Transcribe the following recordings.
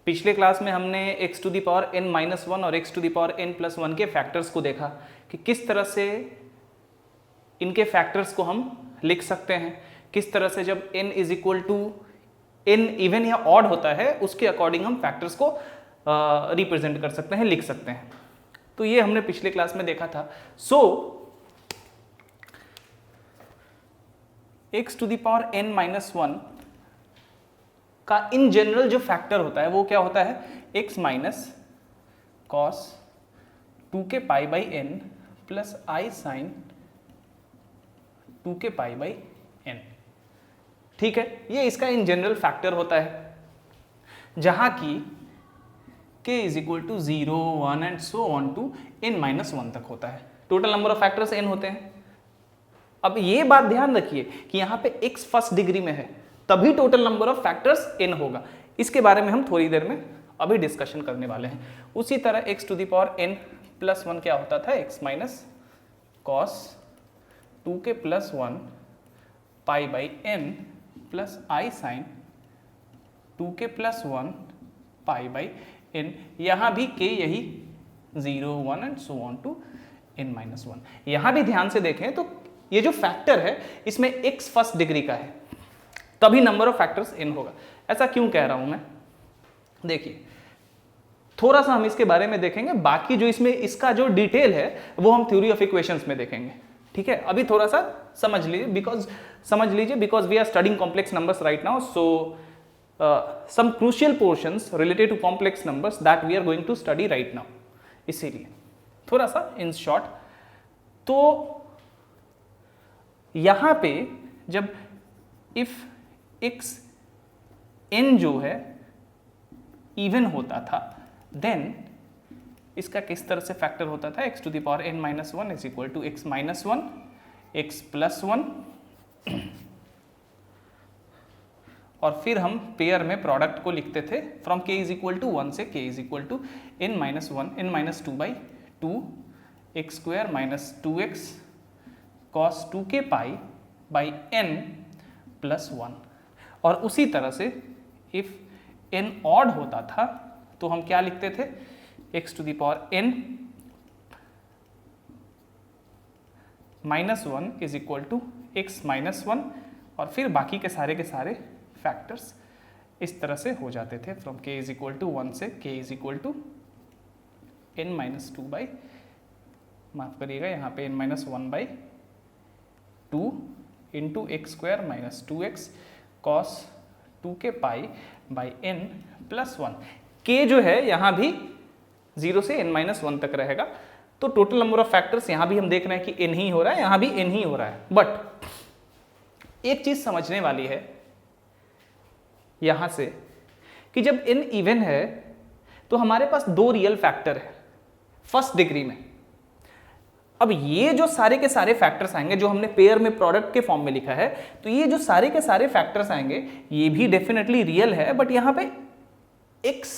पिछले क्लास में हमने x to the power n minus one और x to the power n plus one के फैक्टर्स को देखा कि किस तरह से इनके फैक्टर्स को हम लिख सकते हैं, किस तरह से जब n is equal to n even या ऑड होता है उसके अकॉर्डिंग हम फैक्टर्स को रिप्रेजेंट कर सकते हैं, लिख सकते हैं। तो ये हमने पिछले क्लास में देखा था। So x to the power n minus one का इन जनरल जो फैक्टर होता है वो क्या होता है, x minus cos 2 k pi by n plus i sine 2 k pi by n। ठीक है, ये इसका इन जनरल फैक्टर होता है, जहां की k is equal to 0, 1 and so on to n minus one तक होता है। Total number of factors n होते हैं। अब ये बात ध्यान रखिए कि यहां पे x फर्स्ट डिग्री में है तभी total number of factors n होगा। इसके बारे में हम थोड़ी देर में अभी डिस्कशन करने वाले हैं। उसी तरह x to the power n plus one क्या होता था, x minus cos 2 k plus 1 pi by n plus i sine 2 k plus 1 pi by n। यहाँ भी k यही 0, 1 and so on to n minus one. यहाँ भी ध्यान से देखें तो ये जो फैक्टर है इसमें x फर्स्ट डिग्री का है तभी नंबर ऑफ फैक्टर्स n होगा। ऐसा क्यों कह रहा हूं मैं, देखिए थोड़ा सा हम इसके बारे में देखेंगे, बाकी जो इसमें इसका जो डिटेल है वो हम थ्योरी ऑफ इक्वेशंस में देखेंगे। ठीक है, अभी थोड़ा सा समझ लीजिए because we are studying complex numbers right now, so some crucial portions related to complex numbers that we are going to study right now, इसीलिए थोड़ा सा इन शॉर्ट। तो यहां पे जब इफ x n जो है इवन होता था देन इसका किस तरह से फैक्टर होता था, x to the power n minus one is equal to x minus one, x plus one, और फिर हम पेयर में प्रोडक्ट को लिखते थे from k is equal to 1 से k is equal to n minus one, n minus two by two, x square minus 2x cos 2 k pi by n plus 1। और उसी तरह से इफ n ऑड होता था तो हम क्या लिखते थे, x to the power n minus one is equal to x minus one, और फिर बाकी के सारे फैक्टर्स इस तरह से हो जाते थे from k is equal to 1 से k is equal to n minus two by, माफ करिएगा यहाँ पे n minus one by two into x square minus 2x cos 2 k pi by n plus one. k जो है यहाँ भी 0 से n माइनस वन तक रहेगा। तो टोटल नंबर ऑफ फैक्टर्स यहाँ भी हम देख रहे हैं कि n ही हो रहा है, यहाँ भी n ही हो रहा है। बट एक चीज समझने वाली है यहां से कि जब n इवन है तो हमारे पास दो रियल फैक्टर है फर्स्ट डिग्री में। अब ये जो सारे के सारे फैक्टर्स आएंगे जो हमने पेयर में प्रोडक्ट के फॉर्म में लिखा है, तो ये जो सारे के सारे फैक्टर्स आएंगे ये भी डेफिनेटली रियल है, बट यहां पे x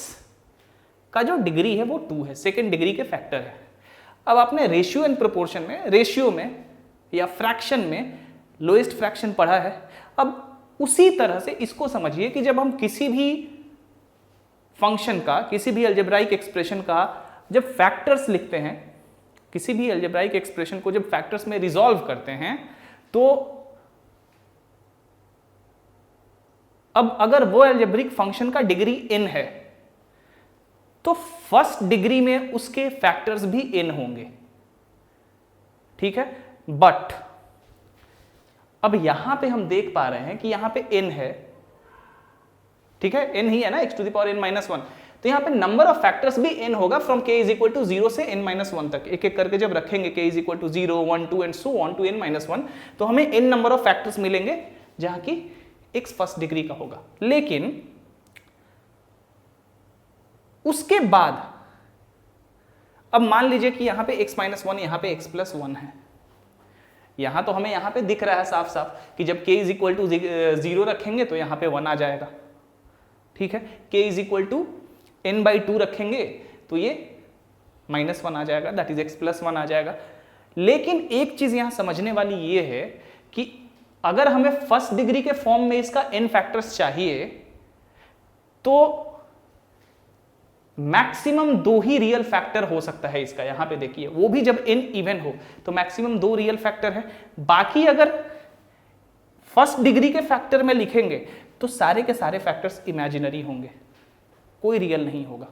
का जो डिग्री है वो 2 है, सेकेंड डिग्री के फैक्टर है। अब आपने रेशियो एंड प्रोपोर्शन में, रेशियो में या फ्रैक्शन में लोएस्ट फ्रैक्शन पढ़ा है। अब उसी तरह से इसको समझिए कि जब हम किसी भी फंक्शन का, किसी भी अलजेब्राइक एक्सप्रेशन का जब फैक्टर्स लिखते हैं, किसी भी अलजेब्राइक एक्सप्रेशन को जब फैक्टर्स में रिजॉल्व करते हैं, तो अब अगर वो अलजेब्रिक फंक्शन का डिग्री n है तो फर्स्ट डिग्री में उसके फैक्टर्स भी n होंगे। ठीक है, बट अब यहां पे हम देख पा रहे हैं कि यहां पे n है, ठीक है, n ही है ना, x to the power n minus one. तो यहाँ पे नंबर ऑफ फैक्टर्स भी n होगा from k is equal to 0 से n माइनस वन तक। एक एक करके जब रखेंगे k is equal to 0, 1, 2 and so on to n minus one, तो हमें n नंबर ऑफ फैक्टर्स मिलेंगे जहां की x फर्स्ट डिग्री का होगा। लेकिन उसके बाद अब मान लीजिए कि यहां पे x माइनस वन, यहां पे x प्लस वन है। यहां तो हमें यहां पे दिख रहा है साफ साफ कि जब k इज इक्वल टू 0 रखेंगे तो यहां पे 1 आ जाएगा। ठीक है, k is equal to n by 2 रखेंगे तो ये माइनस वन आ जाएगा, that is x plus one आ जाएगा। लेकिन एक चीज यहां समझने वाली ये है कि अगर हमें फर्स्ट डिग्री के फॉर्म में इसका n फैक्टर्स चाहिए तो मैक्सिमम 2 ही रियल फैक्टर हो सकता है इसका। यहां पे देखिए, वो भी जब n इवन हो तो मैक्सिमम 2 रियल फैक्टर है। बाकी अगर फर्स्ट डिग्री के फैक्टर में लिखेंगे तो सारे के सारे फैक्टर्स इमेजिनरी होंगे, कोई रियल नहीं होगा।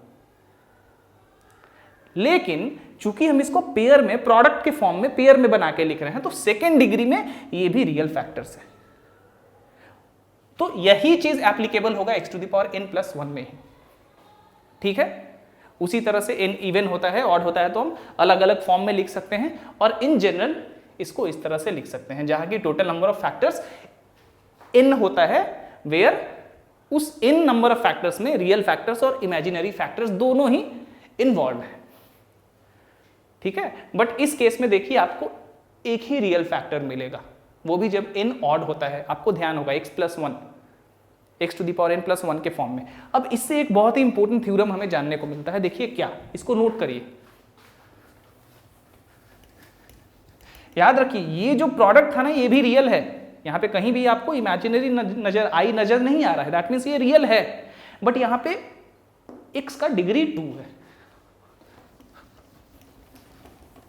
लेकिन चूंकि हम इसको पेयर में, प्रोडक्ट के फॉर्म में पेयर में बना के लिख रहे हैं, तो सेकेंड डिग्री में ये भी रियल फैक्टर्स है। तो यही चीज एप्लीकेबल होगा x to the power n+1 में ही। ठीक है, उसी तरह से n इवन होता है, ऑड होता है तो हम अलग अलग फॉर्म में लिख सकते हैं, और इन जनरल इसको इस तरह से लिख सकते हैं जहां की total number of factors n होता है, वेयर उस n नंबर ऑफ फैक्टर्स में रियल फैक्टर्स और इमेजिनरी फैक्टर्स दोनों ही इन्वॉल्व है। ठीक है, बट इस केस में देखिए आपको एक ही रियल फैक्टर मिलेगा, वो भी जब n ऑड होता है। आपको ध्यान होगा x+1, x to the power n+1 के फॉर्म में। अब इससे एक बहुत ही इंपॉर्टेंट थ्योरम हमें जानने को मिलता है। देखिए क्या, इसको नोट करिए, याद रखिए ये जो प्रोडक्ट था ना ये भी रियल है। यहां पे कहीं भी आपको इमेजिनरी नजर नहीं आ रहा है, दैट मीन्स ये रियल है। बट यहां पे x का डिग्री 2 है।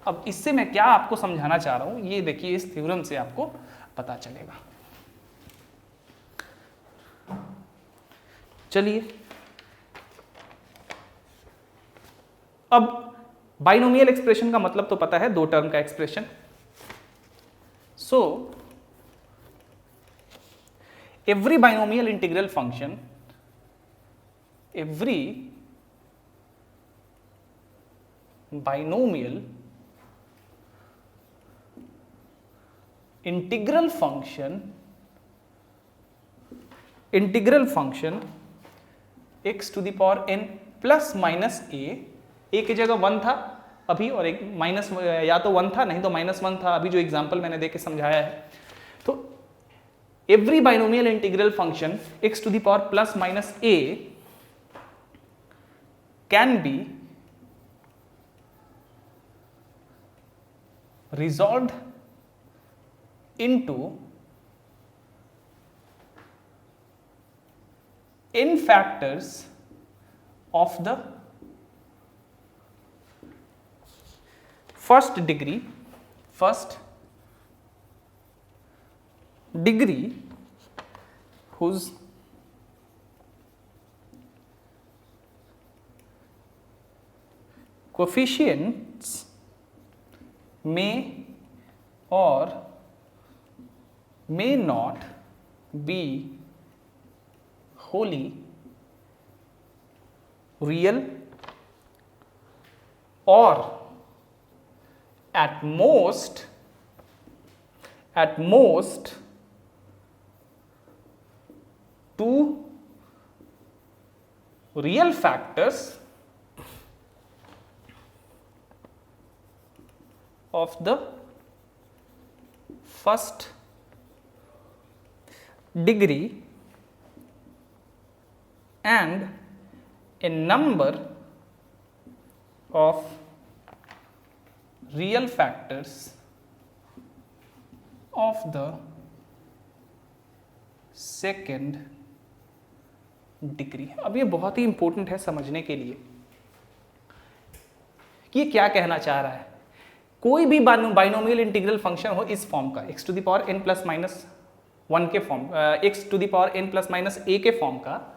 अब इससे मैं क्या आपको समझाना चाह रहा हूं, ये देखिए इस थ्योरम से आपको पता चलेगा। चलिए, अब बाइनोमियल एक्सप्रेशन का मतलब तो पता है, दो टर्म का expression. So every binomial integral function, every binomial integral function x to the power n plus minus a की जगह 1 था अभी, और एक माइनस, या तो 1 था नहीं तो -1 था अभी, जो एग्जांपल मैंने देके समझाया है। तो every binomial integral function x to the power plus minus a can be resolved into n factors of the first degree whose coefficients may or may not be wholly real, or at most two real factors of the first degree and a number of real factors of the second degree। अब ये बहुत ही important है समझने के लिए कि ये क्या कहना चाह रहा है। कोई भी बाइनोमियल इंटीग्रल फंक्शन हो इस फॉर्म का, x to the power n plus minus 1 के form, x to the power n plus minus a के फॉर्म का,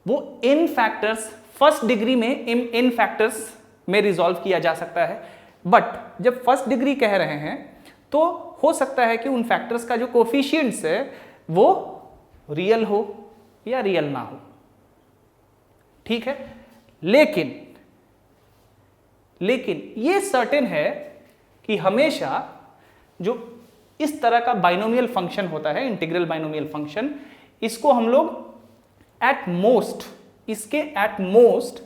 वो n फैक्टर्स फर्स्ट डिग्री में n फैक्टर्स में रिजॉल्व किया जा सकता है। बट जब फर्स्ट डिग्री कह रहे हैं तो हो सकता है कि उन फैक्टर्स का जो कोफिशिएंट्स है वो रियल हो या रियल ना हो। ठीक है, लेकिन ये सर्टेन है कि हमेशा जो इस तरह का बाइनोमियल फंक्शन होता है, इंटीग्रल बाइनोमियल फंक्शन, इसको हम लोग इसके एट मोस्ट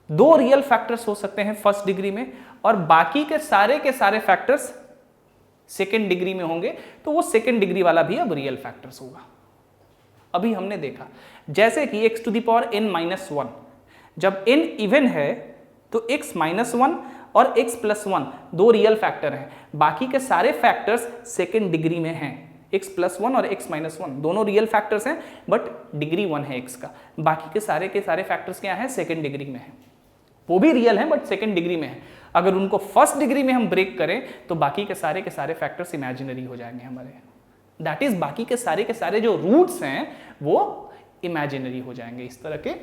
2 रियल फैक्टर्स हो सकते हैं फर्स्ट डिग्री में, और बाकी के सारे फैक्टर्स सेकेंड डिग्री में होंगे, तो वो सेकेंड डिग्री वाला भी अब रियल फैक्टर्स होगा। अभी हमने देखा जैसे कि x to the power n-1, जब n इवन है तो x-1 और x+1 2 रियल फैक्टर हैं, बाकी के सारे फैक्टर्स सेकेंड डिग्री में हैं। x+1 और x-1 दोनों रियल फैक्टर्स हैं, बट डिग्री 1 है x का। बाकी के सारे फैक्टर्स क्या हैं, सेकेंड डिग्री में है। वो भी रियल हैं बट सेकेंड डिग्री में है। अगर उनको फर्स्ट डिग्री में हम ब्रेक करें तो बाकी के सारे फैक्टर्स इमेजिनरी हो जाएंगे हमारे। दैट इज बाकी के सारे जो रूट्स हैं वो इमेजिनरी हो जाएंगे इस तरह के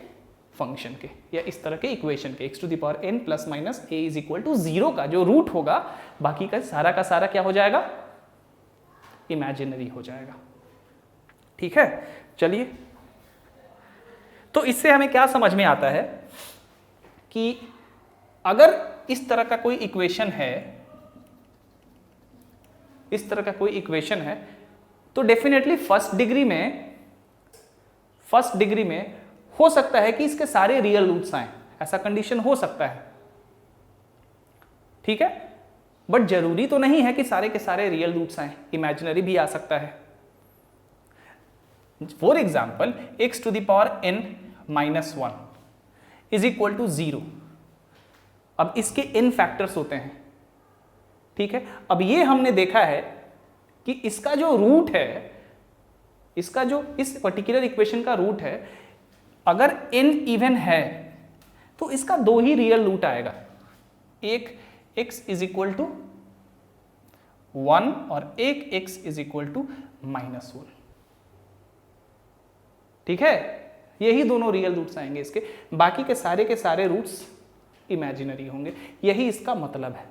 फंक्शन के या इस तरह के इक्वेशन के। x to the power n plus minus a is equal to 0 का जो रूट होगा बाकी का सारा क्या हो जाएगा, इमेजिनरी हो जाएगा। ठीक है, चलिए, तो इससे हमें क्या समझ में आता है कि अगर इस तरह का कोई इक्वेशन है, तो डेफिनेटली फर्स्ट डिग्री में हो सकता है कि इसके सारे रियल रूट्स आए, ऐसा कंडीशन हो सकता है। ठीक है, बट जरूरी तो नहीं है कि सारे के सारे रियल रूट्स आए, इमेजिनरी भी आ सकता है। For example x to the power n minus 1 is equal to 0। अब इसके n फैक्टर्स होते हैं। ठीक है, अब ये हमने देखा है कि इसका जो रूट है, इसका जो इस पर्टिकुलर इक्वेशन का रूट है, अगर n इवन है तो इसका 2 ही रियल रूट आएगा, एक x इज इक्वल टू 1 और एक x इज इक्वल टू -1। ठीक है, यही दोनों रियल रूट्स आएंगे इसके, बाकी के सारे रूट्स इमेजिनरी होंगे। यही इसका मतलब है।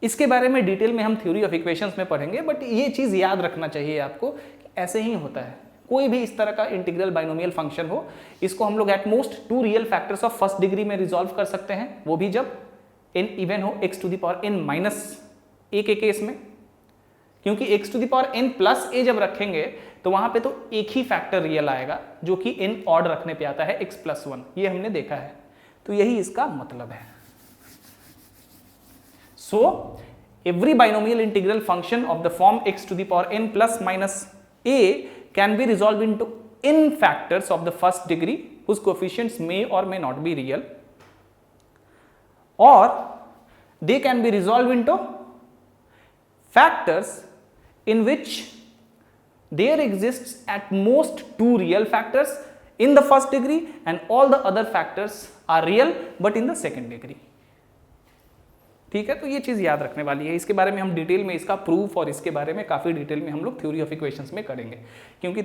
इसके बारे में डिटेल में हम थ्योरी ऑफ इक्वेशंस में पढ़ेंगे, बट ये चीज याद रखना चाहिए आपको कि ऐसे ही होता है। कोई भी इस तरह का इंटीग्रल बाइनोमियल फंक्शन हो, इसको हम लोग at most 2 real factors of first degree में रिजॉल्व कर सकते हैं, वो भी जब n इवन हो, x to the power n minus a के केस में। क्योंकि x to the power n plus a जब रखेंगे तो वहां पे तो एक ही फैक्टर रियल आएगा जो कि n ऑड रखने पे आता है x+1, ये हमने देखा है। तो यही इसका मतलब है। So every binomial integral function of the form x to the power n plus minus a can be resolved into n factors of the first degree whose coefficients may or may not be real, or they can be resolved into factors in which there exists at most 2 real factors in the first degree and all the other factors are real but in the second degree। ठीक है, तो ये चीज याद रखने वाली है। इसके बारे में हम डिटेल में इसका प्रूफ और इसके बारे में काफी डिटेल में हम लोग थ्योरी ऑफ इक्वेशंस में करेंगे, क्योंकि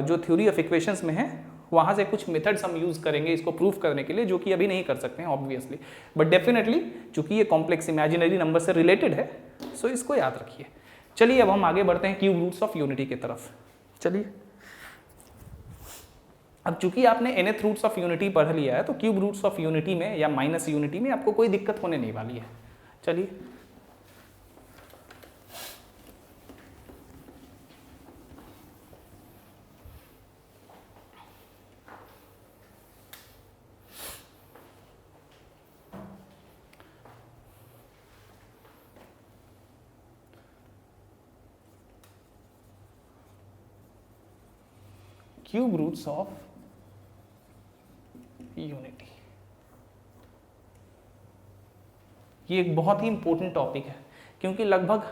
जो थ्योरी ऑफ इक्वेशंस में है वहां से कुछ मेथड्स हम यूज करेंगे इसको प्रूफ करने के लिए, जो कि अभी नहीं कर सकते हैं ऑब्वियसली, बट डेफिनेटली चूंकि ये कॉम्प्लेक्स इमेजिनरी नंबर से रिलेटेड है, सो इसको याद रखिए। चलिए अब हम आगे बढ़ते हैं क्यूब रूट्स ऑफ यूनिटी की तरफ। चलिए, अब चूंकि आपने nth रूट्स ऑफ यूनिटी पढ़ लिया है, तो क्यूब रूट्स ऑफ यूनिटी में या माइनस यूनिटी में आपको कोई दिक्कत होने नहीं वाली है। चलिए, क्यूब रूट्स ऑफ यूनिटी, ये एक बहुत ही इंपॉर्टेंट टॉपिक है, क्योंकि लगभग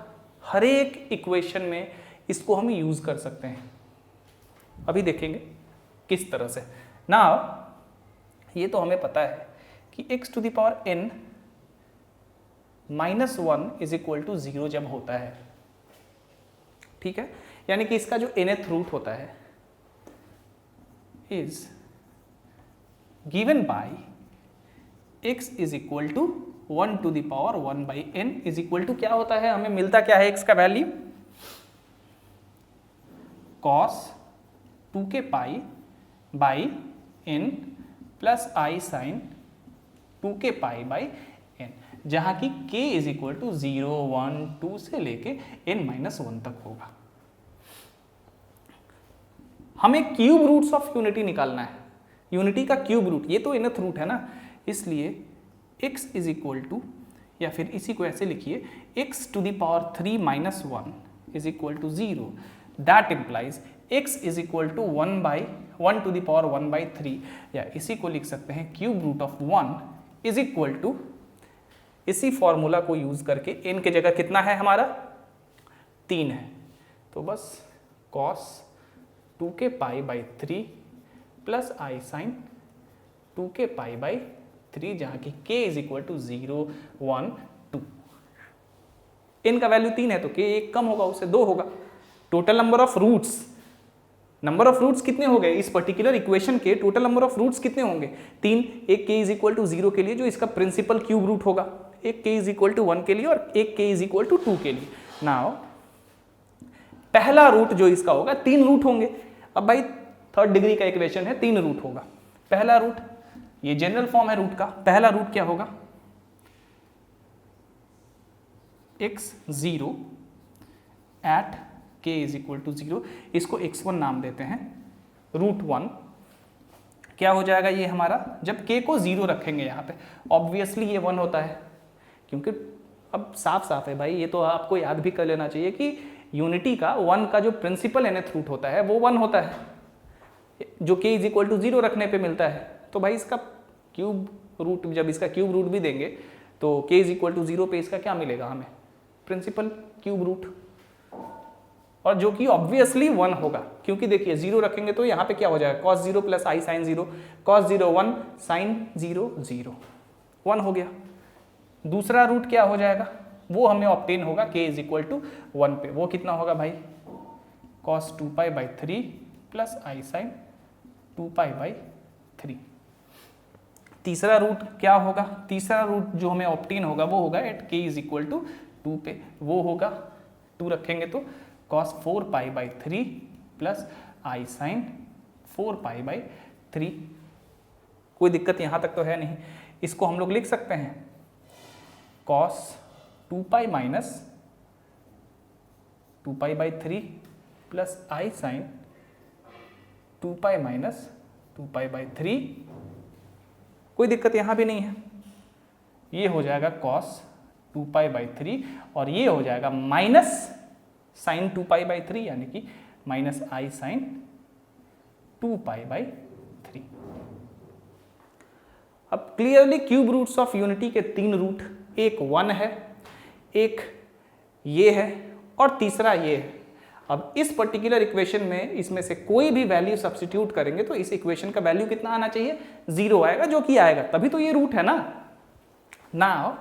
हर एक इक्वेशन में इसको हम यूज कर सकते हैं। अभी देखेंगे किस तरह से। नाउ ये तो हमें पता है कि x to the power n minus 1 is equal to 0 जब होता है। ठीक है, यानी कि इसका जो nth रूट होता है is given by x is equal to 1 to the power 1 by n is equal to क्या होता है, हमें मिलता क्या है x का value, cos 2k pi by n plus i sine 2k pi by n, जहां की k इज इक्वल टू 0, 1, 2 से लेके n माइनस 1 तक होगा। हमें क्यूब रूट्स ऑफ यूनिटी निकालना है, यूनिटी का क्यूब रूट, ये तो nth रूट है ना, इसलिए x इज इक्वल टू, या फिर इसी को ऐसे लिखिए, x to the power 3 minus 1 is equal to 0, that implies x is equal to 1 to the power 1 by 3, या इसी को लिख सकते हैं cube root of 1 is equal to, इसी फॉर्मूला को यूज करके n की जगह कितना है हमारा 3 है, तो बस cos 2 k pi by 3 plus i sine 2 k pi by 3, जहाँ की k is equal to 0 1 2। n का वैल्यू 3 है तो k एक कम होगा, उससे 2 होगा। टोटल नंबर ऑफ रूट्स कितने हो गए इस पर्टिकुलर इक्वेशन के? टोटल नंबर ऑफ रूट्स कितने होंगे? 3। एक k इज इक्वल टू 0 के लिए जो इसका प्रिंसिपल क्यूब रूट होगा, एक k इज इक्वल टू 1 के लिए और एक k इज इक्वल टू 2 के लिए। नाउ पहला रूट जो इसका होगा 3 रूट होंगे। अब भाई थर्ड डिग्री का इक्वेशन है, 3 रूट होगा। पहला रूट, ये जनरल फॉर्म है रूट का, पहला रूट क्या होगा? x0 at k is equal to 0, इसको x1 नाम देते हैं। रूट 1 क्या हो जाएगा ये हमारा? जब k को 0 रखेंगे यहाँ पे, ऑब्वियसली ये 1 होता है, क्योंकि अब साफ साफ है भाई, ये तो आपको याद भी कर लेना चाहिए कि यूनिटी का 1 का जो प्रिंसिपल nth रूट होता है वो 1 होता है, जो k इज इक्वल टू 0 रखने पे मिलता है। तो भाई इसका क्यूब रूट, जब इसका क्यूब रूट भी देंगे तो k इज इक्वल टू 0 पे इसका क्या मिलेगा हमें? प्रिंसिपल क्यूब रूट, और जो कि ऑब्वियसली 1 होगा, क्योंकि देखिए 0 रखेंगे तो यहाँ पे क्या हो जाएगा? cos 0 plus i sign 0, cos 0 1 sign 0 0, 1 हो गया। दूसरा रूट क्या हो जाएगा? वो हमें ऑब्टेन होगा k इज इक्वल टू 1 पे, वो कितना होगा भाई? cos 2 pi by 3 plus i sine 2 pi by 3। तीसरा रूट क्या होगा? तीसरा रूट जो हमें ऑब्टेन होगा वो होगा at k is equal to 2 पे, वो होगा 2 रखेंगे तो cos 4 pi by 3 plus i sine 4 pi by 3। कोई दिक्कत यहाँ तक तो है नहीं। इसको हम लोग लिख सकते हैं cos 2 pi minus 2 pi by 3 plus i sine 2 pi minus 2 pi by 3। कोई दिक्कत यहाँ भी नहीं है। ये हो जाएगा cos 2 पाई बाई 3 और ये हो जाएगा माइनस साइन 2 पाई बाई 3, यानी कि minus i sine 2 pi by 3। अब clearly cube roots of unity के 3 रूट, एक 1 है, एक ये है और तीसरा ये है। अब इस पर्टिकुलर इक्वेशन में इसमें से कोई भी वैल्यू सब्स्टिट्यूट करेंगे तो इस इक्वेशन का वैल्यू कितना आना चाहिए? 0 आएगा, जो कि आएगा, तभी तो ये रूट है ना। नाउ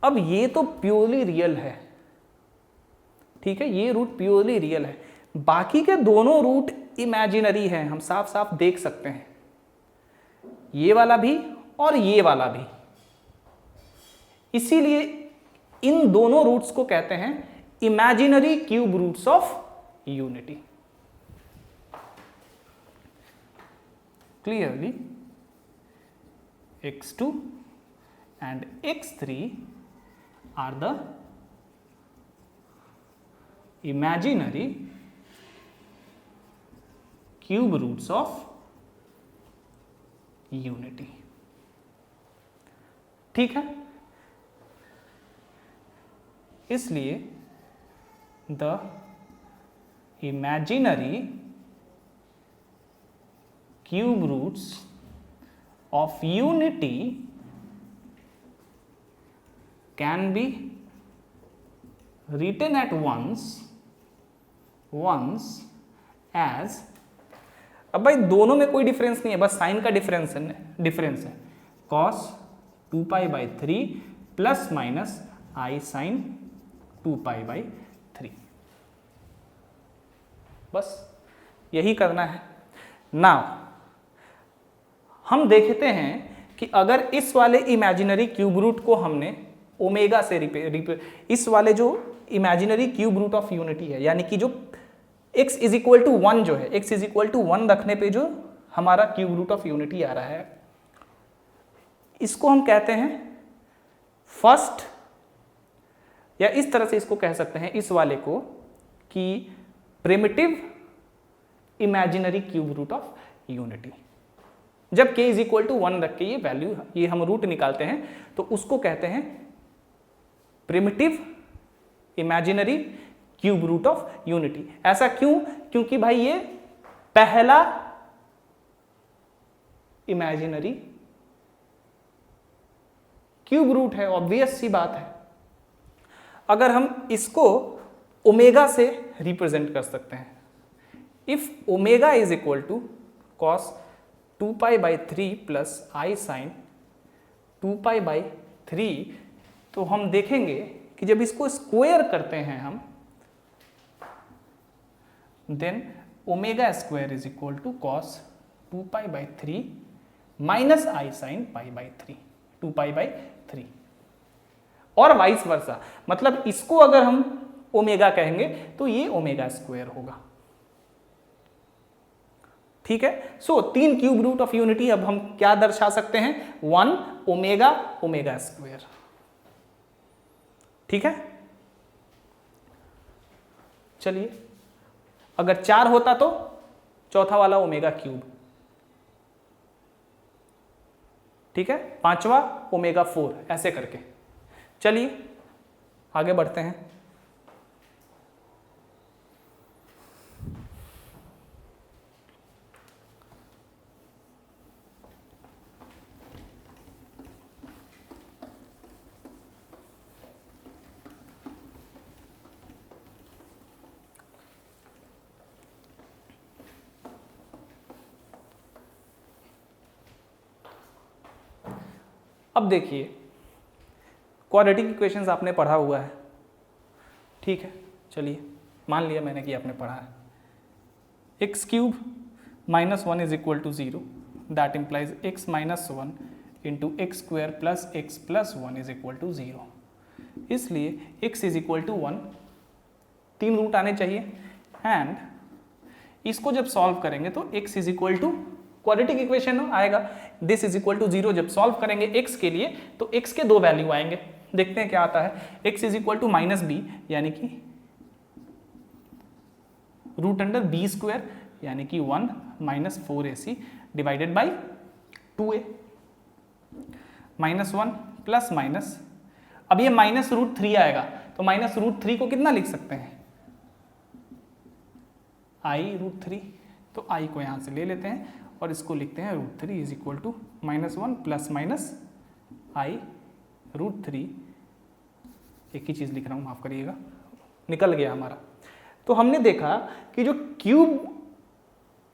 अब ये तो प्योरली रियल है, ठीक है, ये रूट प्योरली रियल है। बाकी के दोनों रूट इमेजिनरी हैं, हम साफ साफ देख सकते हैं, ये वाला भी और ये वाला भी। इसीलिए इन दोनों रूट्स को कहते हैं imaginary cube roots of unity. Clearly x2 and x3 are the imaginary cube roots of unity। ठीक है, इसलिए the imaginary cube roots of unity can be written at once as, अब भाई दोनों में कोई डिफरेंस नहीं है, बस साइन का डिफरेंस है cos 2 pi by 3 plus minus i sine 2 pi by 3, बस यही करना है। नाउ हम देखते हैं कि अगर इस वाले इमेजिनरी क्यूब रूट को हमने ओमेगा से इस वाले जो imaginary cube root of unity है, यानी कि जो x इज इक्वल टू 1 जो है, x इज इक्वल टू 1 रखने पे जो हमारा क्यूब रूट ऑफ यूनिटी आ रहा है, इसको हम कहते हैं फर्स्ट, या इस तरह से इसको कह सकते हैं इस वाले को कि primitive imaginary cube root of unity. जब k इज इक्वल टू 1 रख के ये वैल्यू, ये हम रूट निकालते हैं तो उसको कहते हैं primitive imaginary cube root of unity. ऐसा क्यों? क्योंकि भाई ये पहला इमेजिनरी क्यूब रूट है, ऑब्वियस सी बात है। अगर हम इसको ओमेगा से रिप्रेजेंट कर सकते हैं। If omega is equal to cos 2π/3 plus i sine 2π/3, तो हम देखेंगे कि जब इसको स्क्वायर करते हैं हम, then omega square is equal to cos 2π/3 minus i sine π/3, 2π/3, और वाइस वर्सा। मतलब इसको अगर हम ओमेगा कहेंगे तो ये ओमेगा स्क्वायर होगा। ठीक है, सो 3 क्यूब रूट ऑफ यूनिटी अब हम क्या दर्शा सकते हैं, 1 ओमेगा ओमेगा स्क्वायर। ठीक है, चलिए अगर 4 होता तो चौथा वाला ओमेगा क्यूब, ठीक है, पांचवा ओमेगा 4, ऐसे करके। चलिए आगे बढ़ते हैं। अब देखिए क्वाड्रेटिक इक्वेशंस आपने पढ़ा हुआ है, ठीक है, चलिए मान लिया मैंने कि आपने पढ़ा है। x³ -1 is equal to 0, that implies x -1 into x² plus x plus 1 is equal to 0। इसलिए x is equal to 1, 3 root आने चाहिए, एंड इसको जब सॉल्व करेंगे तो x is equal to quadratic equation आएगा, दिस इज इक्वल टू 0। जब solve करेंगे x के लिए तो x के 2 वैल्यू आएंगे, देखते हैं क्या आता है। x is equal to -b यानी कि √b² यानी कि 1 - 4ac divided by 2a, -1 plus minus, अब ये -√3 आएगा तो -√3 को कितना लिख सकते हैं, i√3, तो i को यहां से ले लेते हैं और इसको लिखते हैं √3 is equal to -1 plus minus i√3, एक ही चीज़ लिख रहा हूँ, माफ़ करिएगा, निकल गया हमारा। तो हमने देखा कि जो क्यूब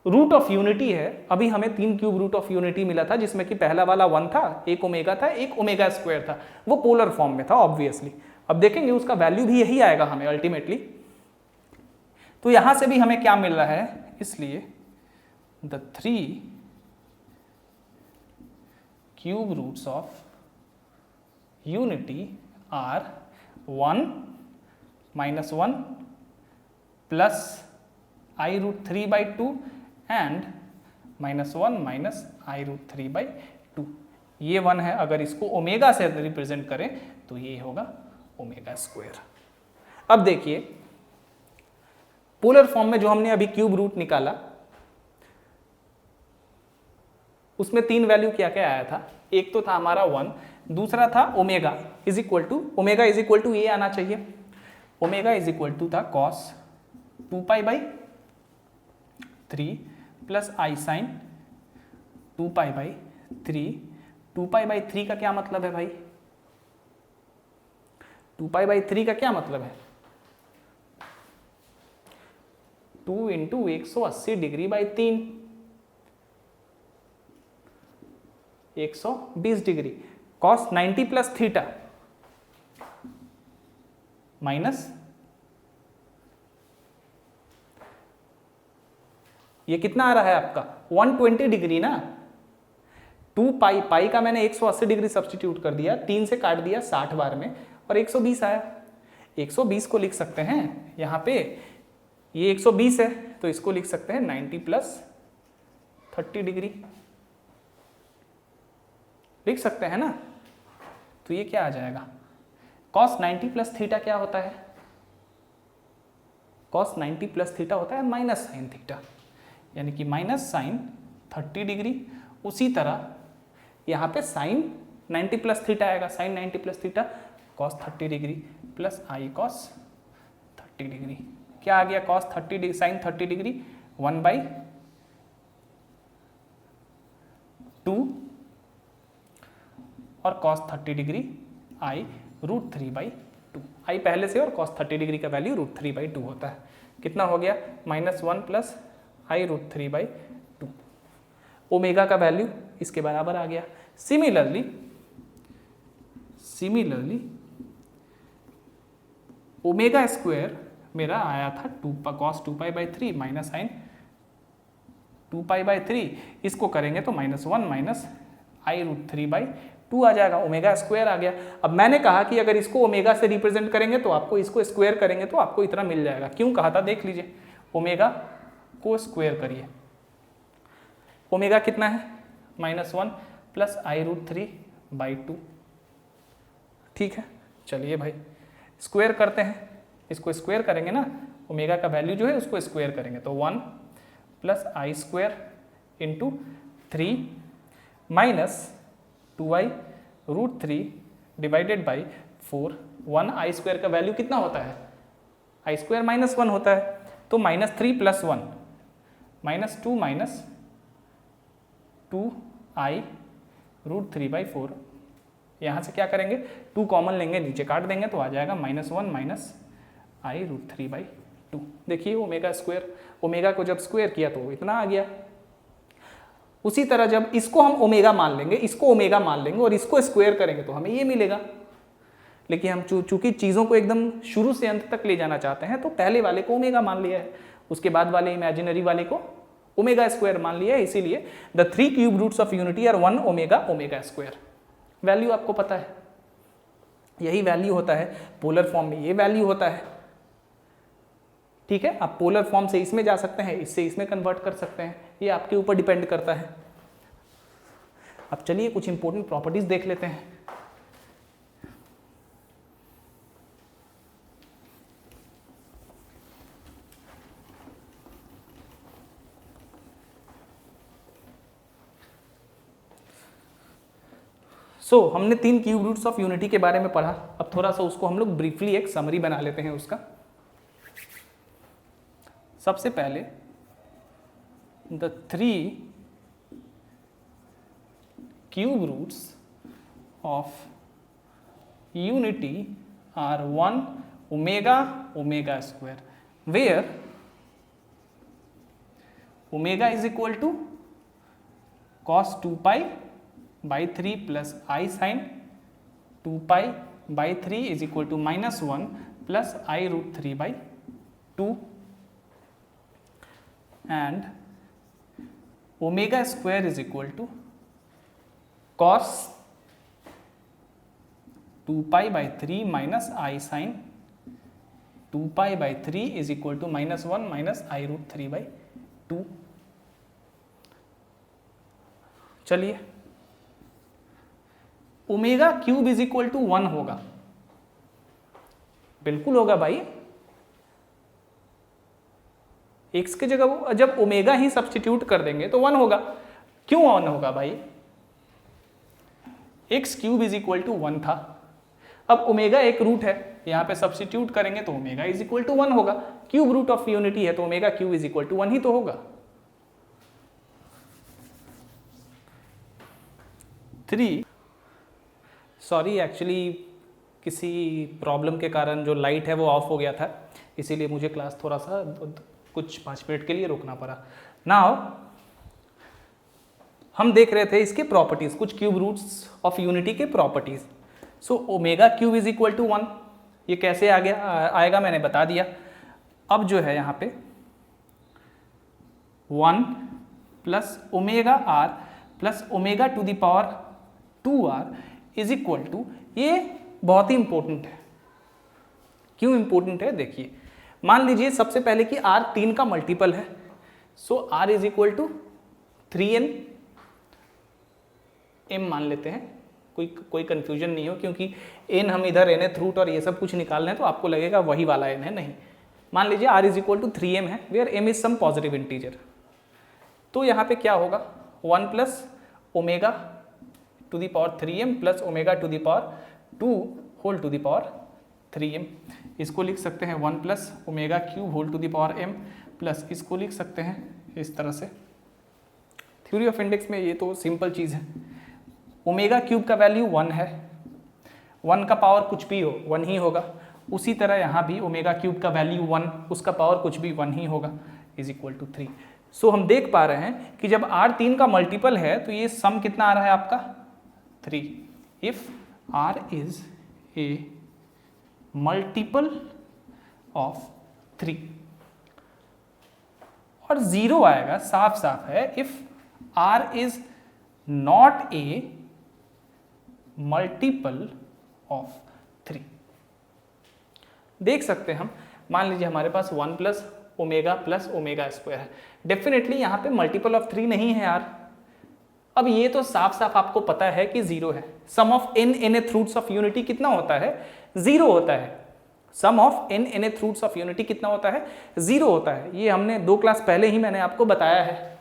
रूट ऑफ यूनिटी है, अभी हमें 3 क्यूब रूट ऑफ यूनिटी मिला था, जिसमें कि पहला वाला 1 था, एक ओमेगा था, एक ओमेगा स्क्वायर था, वो पोलर फॉर्म में था ऑब्वियसली। अब देखेंगे उसका वैल्यू भी यही आएगा हमें अल्टीमेटली। तो यहां से भी हमें क्या मिल रहा है, इसलिए the 3 cube roots of unity are 1 -1 plus i√3/2 and -1 minus i√3/2। ये 1 है, अगर इसको ओमेगा से रिप्रेजेंट करें तो ये होगा ओमेगा स्क्वायर। अब देखिए पोलर फॉर्म में जो हमने अभी क्यूब रूट निकाला, उसमें 3 वैल्यू क्या क्या आया था, एक तो था हमारा 1, दूसरा था ओमेगा इज इक्वल टू ये आना चाहिए, ओमेगा इज इक्वल टू था कॉस 2π/3 प्लस आई साइन 2π/3। 2π/3 का क्या मतलब है भाई, 2π/3 का क्या मतलब है, 2 × 180 degree by 3, 120 degree, cos 90 plus theta minus, ये कितना आ रहा है आपका 120 डिग्री ना, 2π, पाई का मैंने 180 डिग्री सब्सटीट्यूट कर दिया, 3 से काट दिया 60 बार में और 120 आया। 120 को लिख सकते हैं यहाँ पे, ये 120 है तो इसको लिख सकते हैं 90 प्लस 30 डिग्री, लिख सकते हैं ना। तो ये क्या आ जाएगा, cos 90 प्लस थीटा क्या होता है, cos 90 प्लस थीटा होता है माइनस साइन थीटा, यानी कि माइनस साइन 30 डिग्री। उसी तरह यहाँ पे साइन 90 प्लस थीटा आएगा, sine 90 plus theta cos 30 degree plus i cos 30 degree, क्या आ गया cos 30 डिग्री साइन 30 डिग्री 1/2 और cos 30 डिग्री i √3/2। 2। आई पहले से और cos 30 डिग्री का वैल्यू √3/2 होता है। कितना हो गया? -1 प्लस आई √3/2। ओमेगा का वैल्यू इसके बराबर आ गया। सिमिलरली ओमेगा स्क्वायर मेरा आया था cos 2π/3 माइनस साइन 2π/3, इसको करेंगे तो -1 माइनस आई √3/2 आ जाएगा, ओमेगा स्क्वायर आ गया। अब मैंने कहा कि अगर इसको ओमेगा से रिप्रेजेंट करेंगे तो आपको इसको स्क्वायर करेंगे तो आपको इतना मिल जाएगा। क्यों कहा था देख लीजिए, ओमेगा को स्क्वायर करिए। ओमेगा कितना है? -1 प्लस आई √3/2। ठीक है, चलिए भाई स्क्वायर करते हैं। इसको स्क्वायर करेंगे ना, ओमेगा का वैल्यू जो है उसको स्क्वायर करेंगे तो 1 plus i square into 3 minus 2i √3 divided by 4। 1 I square का वैल्यू कितना होता है? आई स्क्वायर -1 होता है, तो -3 प्लस 1 -2 माइनस 2i √3/4। यहाँ से क्या करेंगे, 2 कॉमन लेंगे, नीचे काट देंगे तो आ जाएगा -1 माइनस आई √3/2। देखिए ओमेगा स्क्वायर, ओमेगा को जब स्क्वायर किया तो इतना आ गया। उसी तरह जब इसको हम ओमेगा मान लेंगे, इसको ओमेगा मान लेंगे और इसको स्क्वायर करेंगे तो हमें ये मिलेगा। लेकिन हम चूंकि चीज़ों को एकदम शुरू से अंत तक ले जाना चाहते हैं तो पहले वाले को ओमेगा मान लिया है, उसके बाद वाले इमेजिनरी वाले को ओमेगा स्क्वायर मान लिया है। इसीलिए the 3 cube roots of unity are 1 omega square. Value आपको पता है, यही वैल्यू होता है पोलर फॉर्म में, ये वैल्यू होता है। ठीक है, आप पोलर फॉर्म से इसमें जा सकते हैं, इससे इसमें कन्वर्ट कर सकते हैं, ये आपके ऊपर डिपेंड करता है। अब चलिए कुछ इंपॉर्टेंट प्रॉपर्टीज देख लेते हैं। हमने 3 क्यूब रूट्स ऑफ यूनिटी के बारे में पढ़ा। अब थोड़ा सा उसको हम लोग ब्रीफली एक समरी बना लेते हैं उसका। सबसे पहले the 3 cube roots of unity are 1 omega square, where omega is equal to cos 2π/3 plus i sine 2π/3 is equal to -1 plus i √3/2 and omega square is equal to cos 2π/3 minus I sin 2π/3 is equal to -1 minus I √3/2। चलिए omega cube is equal to 1 होगा, बिल्कुल होगा भाई। x की जगह जब omega ही substitute कर देंगे तो 1 होगा। क्यों 1 होगा भाई? X cube is equal to 1 था, अब ओमेगा एक रूट है, यहाँ पे सब्स्टिट्यूट करेंगे तो ओमेगा इज इक्वल टू 1 होगा। क्यूब रूट ऑफ यूनिटी है तो omega cube is equal to 1 ही तो होगा। 3 सॉरी एक्चुअली किसी प्रॉब्लम के कारण जो लाइट है वो ऑफ हो गया था, इसीलिए मुझे क्लास थोड़ा सा कुछ 5 मिनट के लिए रोकना पड़ा। नाउ हम देख रहे थे इसके प्रॉपर्टीज, कुछ क्यूब रूट्स ऑफ यूनिटी के properties. So omega cube is equal to 1, ये कैसे आ गया आएगा मैंने बता दिया। अब जो है यहाँ पे 1 plus omega r plus omega to the power 2r is equal to, ये बहुत ही इंपॉर्टेंट है। क्यों इंपॉर्टेंट है देखिए, मान लीजिए सबसे पहले कि r 3 का मल्टीपल है, so r is equal to 3n m मान लेते हैं, कोई कंफ्यूजन नहीं हो, क्योंकि n हम इधर nth रूट और ये सब कुछ निकालना है तो आपको लगेगा वही वाला n है, नहीं। मान लीजिए r is equal to 3m है, where m is some positive integer. तो यहाँ पे क्या होगा, 1 plus omega to the power 3m plus omega to the power 2 whole to the power 3m। इसको लिख सकते हैं 1 plus omega cube whole to the power m plus इसको लिख सकते हैं इस तरह से। थ्योरी ऑफ इंडेक्स में ये तो सिंपल चीज़ है। ओमेगा क्यूब का वैल्यू 1 है, 1 का पावर कुछ भी हो 1 ही होगा, उसी तरह यहाँ भी ओमेगा क्यूब का वैल्यू 1, उसका पावर कुछ भी 1 ही होगा, इज इक्वल टू 3। सो हम देख पा रहे हैं कि जब r 3 का मल्टीपल है तो ये सम कितना आ रहा है आपका 3, if r is a multiple of 3। और 0 आएगा, साफ साफ है, if r is not a multiple of 3। देख सकते हैं हम, मान लीजिए हमारे पास 1 प्लस ओमेगा स्क्वायर है, डेफिनेटली यहाँ पे मल्टीपल ऑफ 3 नहीं है यार। अब ये तो साफ साफ आपको पता है कि 0 है। Sum of n nth roots of unity कितना होता है? 0 होता है। Sum of n nth roots of unity कितना होता है? 0 होता है। ये हमने 2 क्लास पहले ही मैंने आपको बताया है।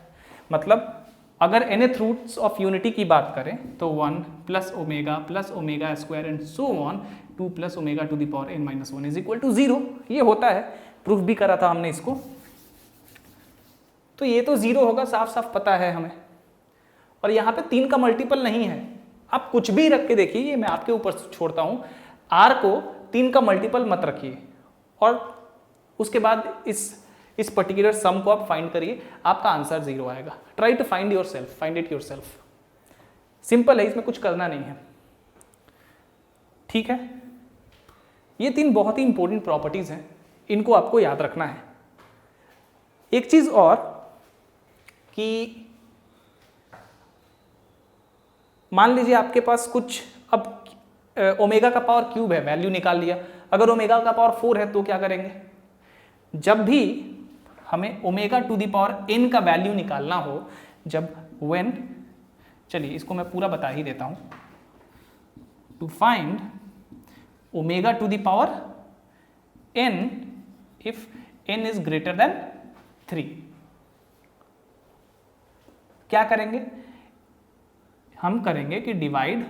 मतलब अगर nth रूट्स ऑफ यूनिटी की बात करें तो 1 plus omega square and so on 2 plus omega to the power n minus 1 is equal to 0। ये होता है, प्रूफ भी करा था हमने इसको। तो ये तो 0 होगा, साफ साफ पता है हमें। और यहाँ पे 3 का मल्टीपल नहीं है। आप कुछ भी रख के देखिए, ये मैं आपके ऊपर छोड़ता हूँ। r को 3 का मल्टीपल मत रखिए और उसके बाद इस पर्टिकुलर सम को आप फाइंड करिए, आपका आंसर 0 आएगा। Try to find yourself, find it yourself. Simple है, इसमें कुछ करना नहीं है। ठीक है, ये 3 बहुत ही इंपॉर्टेंट प्रॉपर्टीज हैं, इनको आपको याद रखना है। एक चीज और कि मान लीजिए आपके पास कुछ, अब ओमेगा का पावर क्यूब है, वैल्यू निकाल लिया। अगर ओमेगा का पावर 4 है तो क्या करेंगे? जब भी हमें omega to the power n का वैल्यू निकालना हो, जब when, चलिए इसको मैं पूरा बता ही देता हूं। To find omega to the power n if n is greater than 3, क्या करेंगे? हम करेंगे कि divide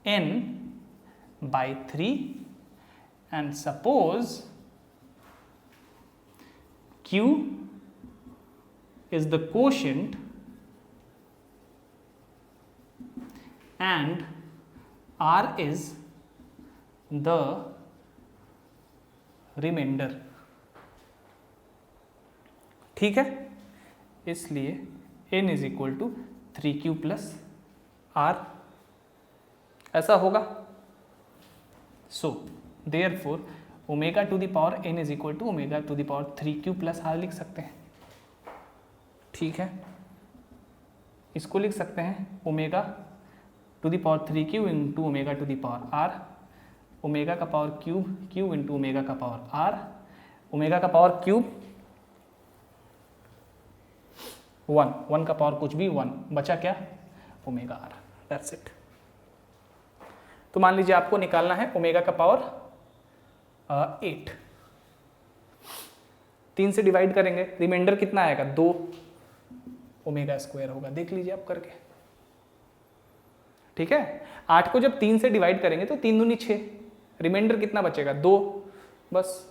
n by 3 and suppose q is the quotient and r is the remainder। ठीक है, इसलिए n is equal to 3q plus r, ऐसा होगा। So therefore omega to the power n is equal to omega to the power 3q plus r लिख सकते हैं। ठीक है, इसको लिख सकते हैं omega to the power 3q into omega to the power r, omega का power cube q into omega का पावर r, ओमेगा का पावर क्यूब 1 का पावर कुछ भी 1, बचा क्या? Omega r, that's it. तो मान लीजिए आपको निकालना है ओमेगा का पावर 8, 3 से डिवाइड करेंगे, रिमाइंडर कितना आएगा? 2 ओमेगा स्क्वायर होगा। देख लीजिए आप करके। ठीक है, 8 को जब 3 से डिवाइड करेंगे तो 3 दूनी 6, रिमाइंडर कितना बचेगा? 2 बस।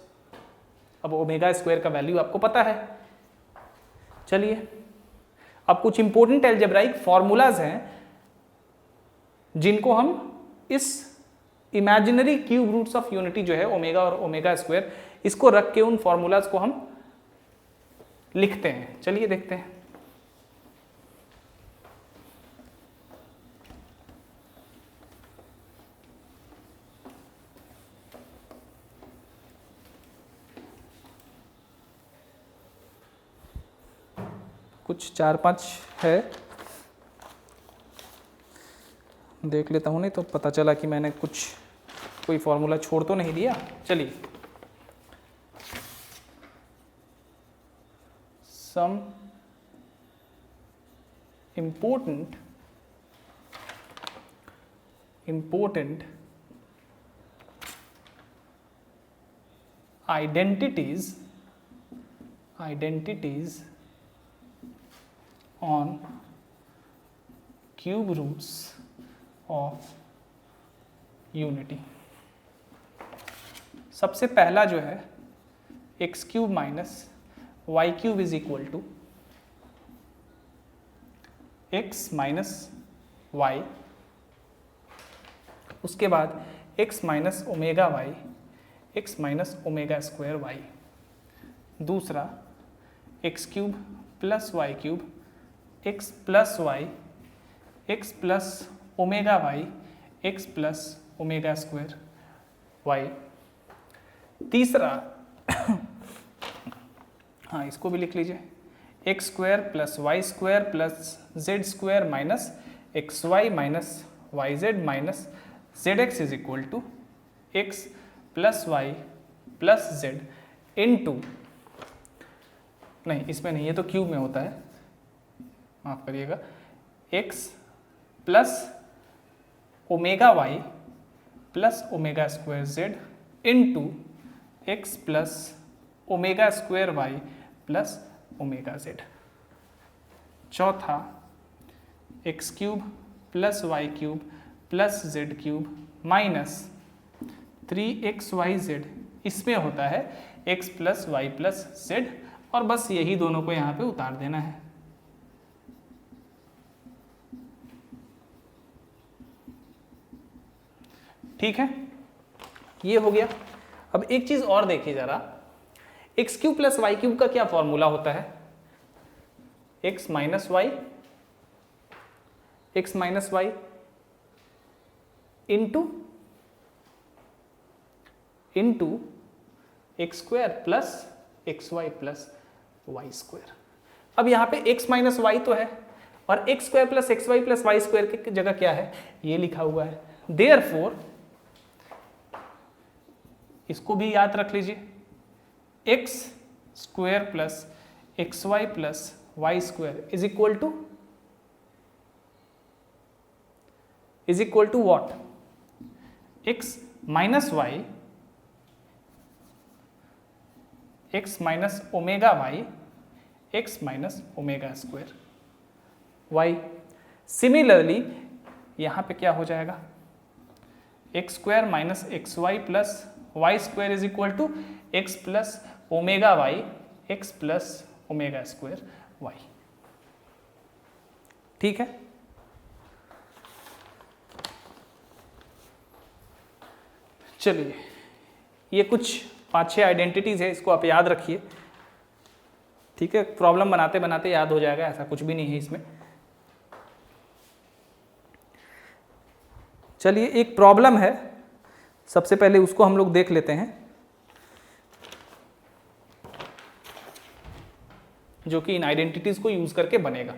अब ओमेगा स्क्वायर का वैल्यू आपको पता है। चलिए, अब कुछ इंपॉर्टेंट अलजेब्राइक फॉर्मूलाज हैं जिनको हम इस imaginary cube roots of unity जो है ओमेगा और ओमेगा स्क्वायर, इसको रख के उन फॉर्मूलाज को हम लिखते हैं। चलिए देखते हैं। कुछ 4-5 है, देख लेता हूँ, नहीं तो पता चला कि मैंने कोई फॉर्मूला छोड़ तो नहीं दिया। चलिए, सम important identities on cube roots of unity। सबसे पहला जो है x cube minus y cube is equal to x minus y. उसके बाद x minus omega y x minus omega square y. दूसरा x cube plus y cube x plus y x plus omega y x plus omega square y. तीसरा हाँ इसको भी लिख लीजिए, x square plus y square plus z square minus x y minus y z minus z x is equal to x plus y plus z into, नहीं इसमें नहीं, ये तो क्यूब में होता है, माफ करिएगा, x plus omega y plus omega square z into x plus omega square y plus omega z. चौथा x cube plus y cube plus z cube minus 3xyz, इसमें होता है x plus y plus z, और बस यही दोनों को यहाँ पे उतार देना है। ठीक है, ये हो गया। अब एक चीज और देखिए जरा, x cube plus y cube का क्या फॉर्मूला होता है? X minus y into x square plus x y plus y square. अब यहाँ पे x माइनस वाई तो है, और x square plus x y plus y square की जगह क्या है, ये लिखा हुआ है। देयरफॉर इसको भी याद रख लीजिए, x square plus x y plus y square is equal to what? X minus y x minus omega y x minus omega square y. Similarly यहाँ पे क्या हो जाएगा, x square minus x y plus y square is equal to x plus omega y x plus omega square y. ठीक है, चलिए ये कुछ 5-6 आइडेंटिटीज है, इसको आप याद रखिए। ठीक है, प्रॉब्लम बनाते बनाते याद हो जाएगा, ऐसा कुछ भी नहीं है इसमें। चलिए एक प्रॉब्लम है, सबसे पहले उसको हम लोग देख लेते हैं, जो कि इन आइडेंटिटीज को यूज करके बनेगा।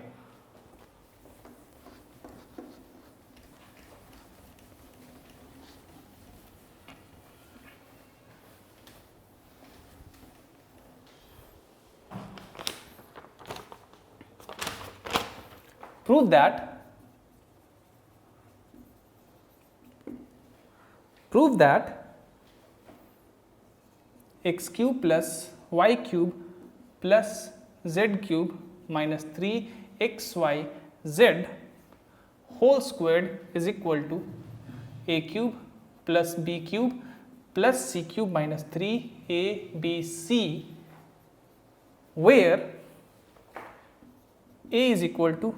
prove that x cube plus y cube plus z cube minus 3xyz whole squared is equal to a cube plus b cube plus c cube minus 3abc, where a is equal to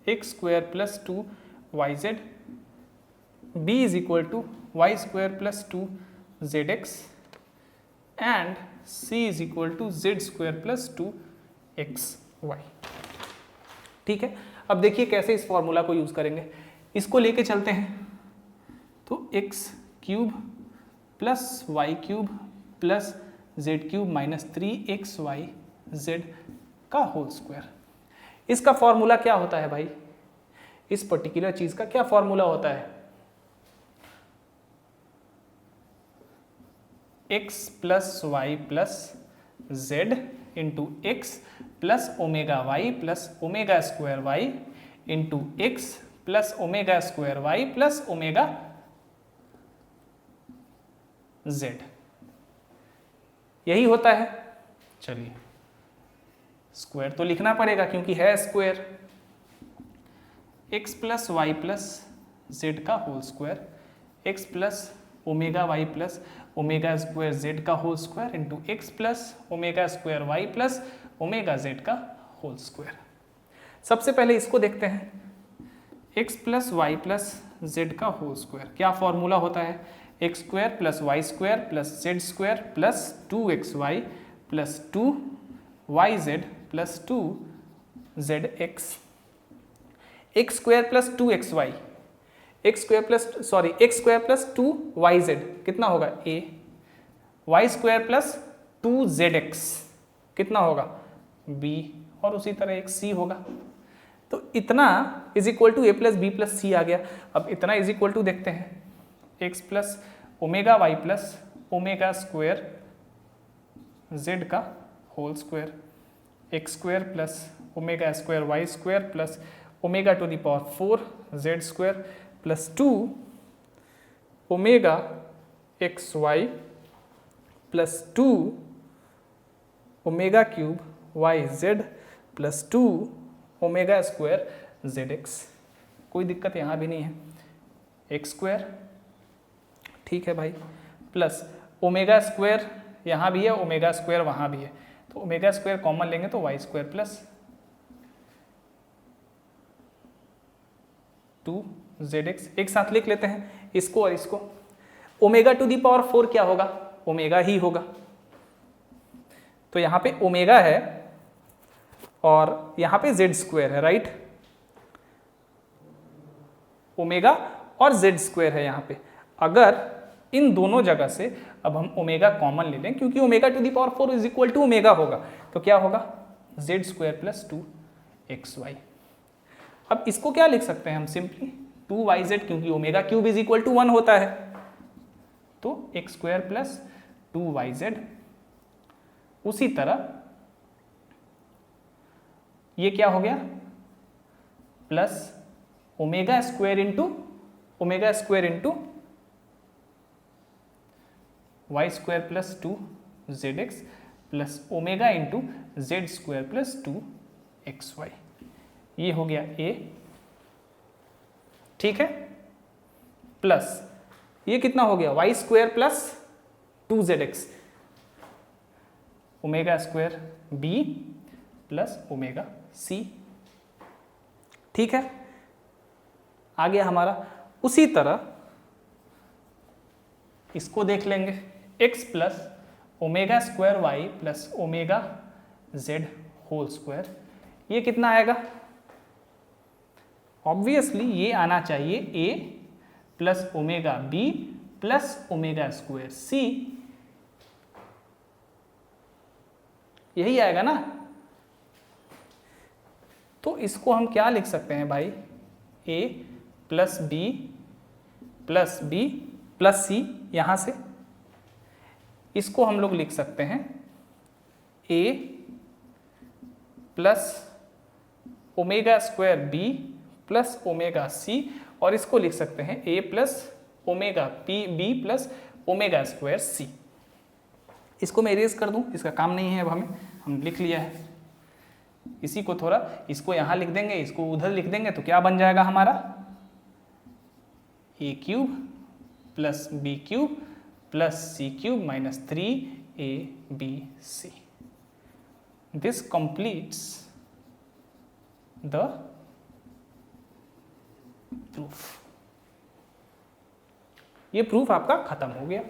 x square plus 2yz, b is equal to y square plus 2zx and c is equal to z square plus 2xy। ठीक है, अब देखिए कैसे इस formula को use करेंगे। इसको लेके चलते हैं, तो x cube plus y cube plus z cube minus 3xyz का होल स्क्वायर। इसका फॉर्मूला क्या होता है भाई, इस पर्टिकुलर चीज का क्या फॉर्मूला होता है? x plus y plus z into x plus omega y plus omega square y into x plus omega square y plus omega z, यही होता है। चलिए स्क्वायर तो लिखना पड़ेगा क्योंकि है square, x plus y plus z का whole square, x plus omega y plus omega square z का whole square into x plus omega square y plus omega z का होल स्क्वायर। सबसे पहले इसको देखते हैं, x plus y plus z का whole square. क्या फॉर्मूला होता है? X square plus y square plus z square plus 2xy plus 2yz plus 2zx, x square plus 2xy, x square plus 2yz कितना होगा a, Y square plus 2zx कितना होगा b, और उसी तरह एक c होगा। तो इतना is equal to a plus b plus c आ गया। अब इतना इज इक्वल टू देखते हैं, x plus omega y plus omega square z का whole square, x square plus omega square y square plus omega to the power 4 z square plus 2 omega x y plus 2 omega cube y z plus 2 omega square z x. कोई दिक्कत यहाँ भी नहीं है, x square ठीक है भाई, plus omega square यहाँ भी है, ओमेगा स्क्वायर वहाँ भी है, तो ओमेगा स्क्वायर कॉमन लेंगे तो वाई स्क्वायर प्लस 2zx, एक साथ लिख लेते हैं इसको और इसको। ओमेगा टू दी पावर 4 क्या होगा, ओमेगा ही होगा, तो यहाँ पे ओमेगा है और यहाँ पे जेड स्क्वायर है, राइट, ओमेगा और जेड स्क्वायर है यहाँ पे। अगर इन दोनों जगह से अब हम ओमेगा कॉमन ले लें, क्योंकि omega to the power 4 is equal to omega होगा, तो क्या होगा जेड स्क्वायर प्लस 2xy। अब इसको क्या लिख सकते हैं हम, सिंपली 2yz, क्योंकि omega cube is equal to 1 होता है, तो एक्स स्क्वायर प्लस 2yz। उसी तरह ये क्या हो गया, plus omega square into y square plus 2zx plus omega into z square plus 2xy। ये हो गया a, ठीक है, प्लस ये कितना हो गया y square plus 2zx omega square b plus omega c, ठीक है। आ गया हमारा। उसी तरह इसको देख लेंगे, x plus omega square y plus omega z whole square, ये कितना आएगा, ऑब्वियसली ये आना चाहिए a plus omega b plus omega square c, यही आएगा ना। तो इसको हम क्या लिख सकते हैं भाई, a plus b plus c, यहाँ से इसको हम लोग लिख सकते हैं a plus omega square b plus omega c, और इसको लिख सकते हैं a plus omega b plus omega square c। इसको मैं इरेज कर दूं, इसका काम नहीं है अब हमें, हम लिख लिया है। इसी को थोड़ा, इसको यहाँ लिख देंगे, इसको उधर लिख देंगे, तो क्या बन जाएगा हमारा, a cube plus b cube plus c cube minus 3abc। This completes the proof. ये प्रूफ आपका खत्म हो गया।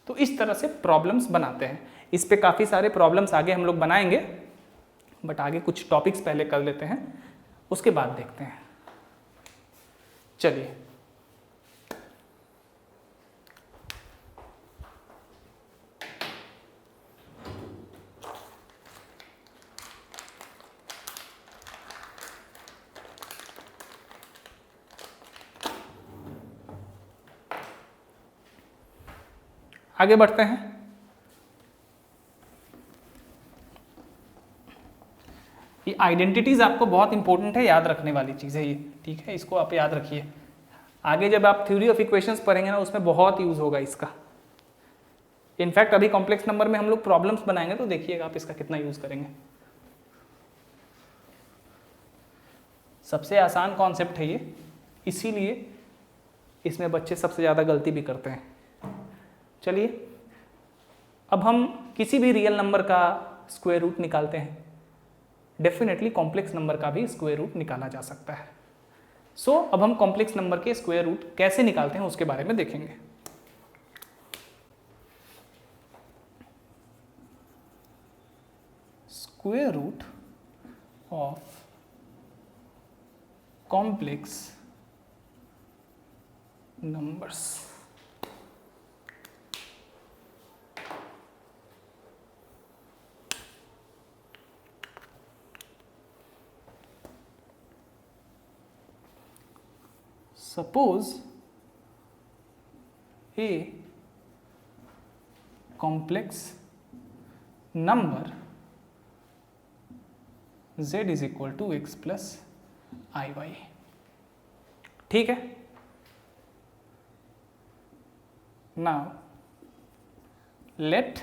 तो इस तरह से प्रॉब्लम्स बनाते हैं। इस पे काफ़ी सारे प्रॉब्लम्स आगे हम लोग बनाएंगे, बट आगे कुछ टॉपिक्स पहले कर लेते हैं, उसके बाद देखते हैं। चलिए, आगे बढ़ते हैं। ये आइडेंटिटीज आपको बहुत इंपॉर्टेंट है, याद रखने वाली चीज़ है ये, ठीक है, इसको आप याद रखिए। आगे जब आप थ्योरी ऑफ इक्वेशंस पढ़ेंगे ना, उसमें बहुत यूज होगा इसका। इनफैक्ट अभी कॉम्प्लेक्स नंबर में हम लोग प्रॉब्लम्स बनाएंगे तो देखिएगा आप इसका कितना यूज करेंगे। सबसे आसान कॉन्सेप्ट है ये, इसीलिए इसमें बच्चे सबसे ज़्यादा गलती भी करते हैं। चलिए, अब हम किसी भी रियल नंबर का स्क्वायर रूट निकालते हैं, डेफिनेटली कॉम्प्लेक्स नंबर का भी स्क्वायर रूट निकाला जा सकता है। सो अब हम कॉम्प्लेक्स नंबर के स्क्वायर रूट कैसे निकालते हैं उसके बारे में देखेंगे। Square root of complex numbers. Suppose a complex number z is equal to x plus iy। ठीक है, now let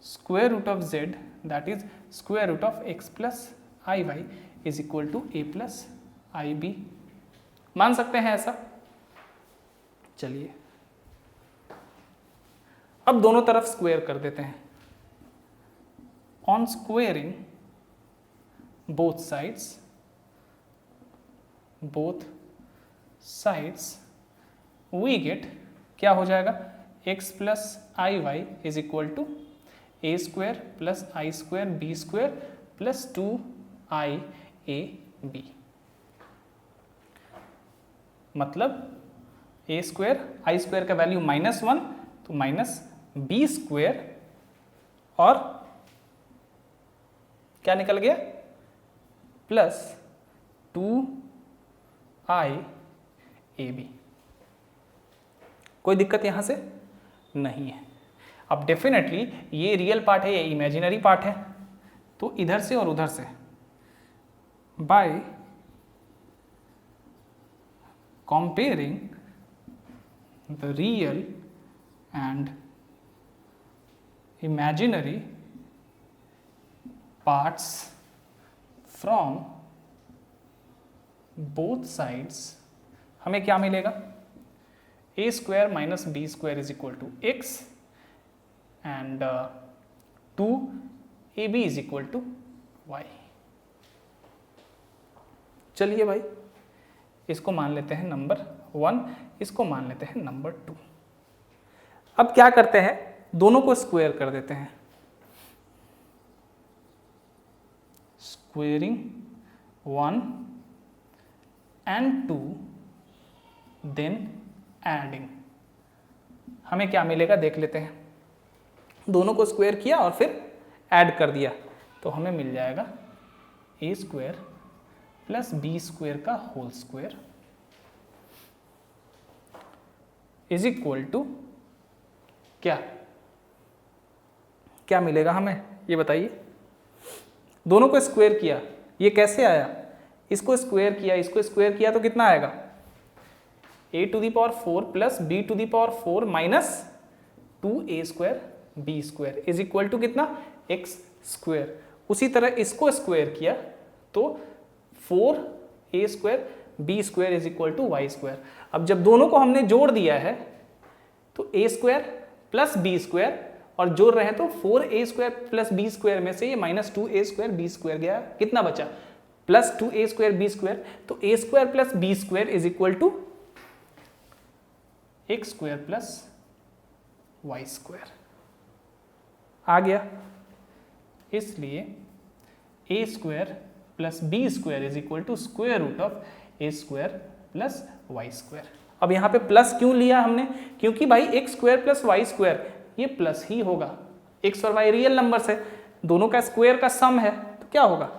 square root of z, that is square root of x plus iy is equal to a plus ib। मान सकते हैं ऐसा? चलिए अब दोनों तरफ स्क्वायर कर देते हैं। On squaring both sides we get, क्या हो जाएगा, x plus i y is equal to a square plus i square b square plus 2i a b। मतलब ए स्क्वायर आई स्क्वायर का वैल्यू -1 तो माइनस बी स्क्वायर और क्या निकल गया प्लस 2i a b। कोई दिक्कत यहां से नहीं है। अब डेफिनेटली ये रियल पार्ट है, ये इमेजिनरी पार्ट है, तो इधर से और उधर से bye comparing the real and imaginary parts from both sides, हमें क्या मिलेगा, a square minus b square is equal to x and 2ab is equal to y। चलिए भाई इसको मान लेते हैं नंबर 1, इसको मान लेते हैं नंबर 2। अब क्या करते हैं, दोनों को स्क्वायर कर देते हैं। स्क्वेयरिंग 1 and 2 देन एडिंग, हमें क्या मिलेगा देख लेते हैं। दोनों को स्क्वायर किया और फिर ऐड कर दिया तो हमें मिल जाएगा a square plus b square का whole square is equal to क्या, क्या मिलेगा हमें ये बताइए। दोनों को स्क्वायर किया, ये कैसे आया, इसको स्क्वायर किया, इसको स्क्वायर किया तो कितना आएगा, a to the power 4 plus b to the power 4 minus 2a square b square is equal to कितना, x स्क्वायर। उसी तरह इसको स्क्वायर किया तो 4a square b square is equal to y square. अब जब दोनों को हमने जोड़ दिया है तो a square plus b square और जोड़ रहे हैं तो 4a square plus b square में से ये minus 2a square b square गया, कितना बचा plus 2a square b square. तो a square plus b square is equal to x square plus y square आ गया। इसलिए a square plus b square is equal to square root of a square plus y square. अब यहाँ पे plus क्यों लिया हमने, क्योंकि भाई x square plus y square ये प्लस ही होगा, एक्स और वाई रियल नंबर्स है, दोनों का स्क्वायर का सम है तो क्या होगा,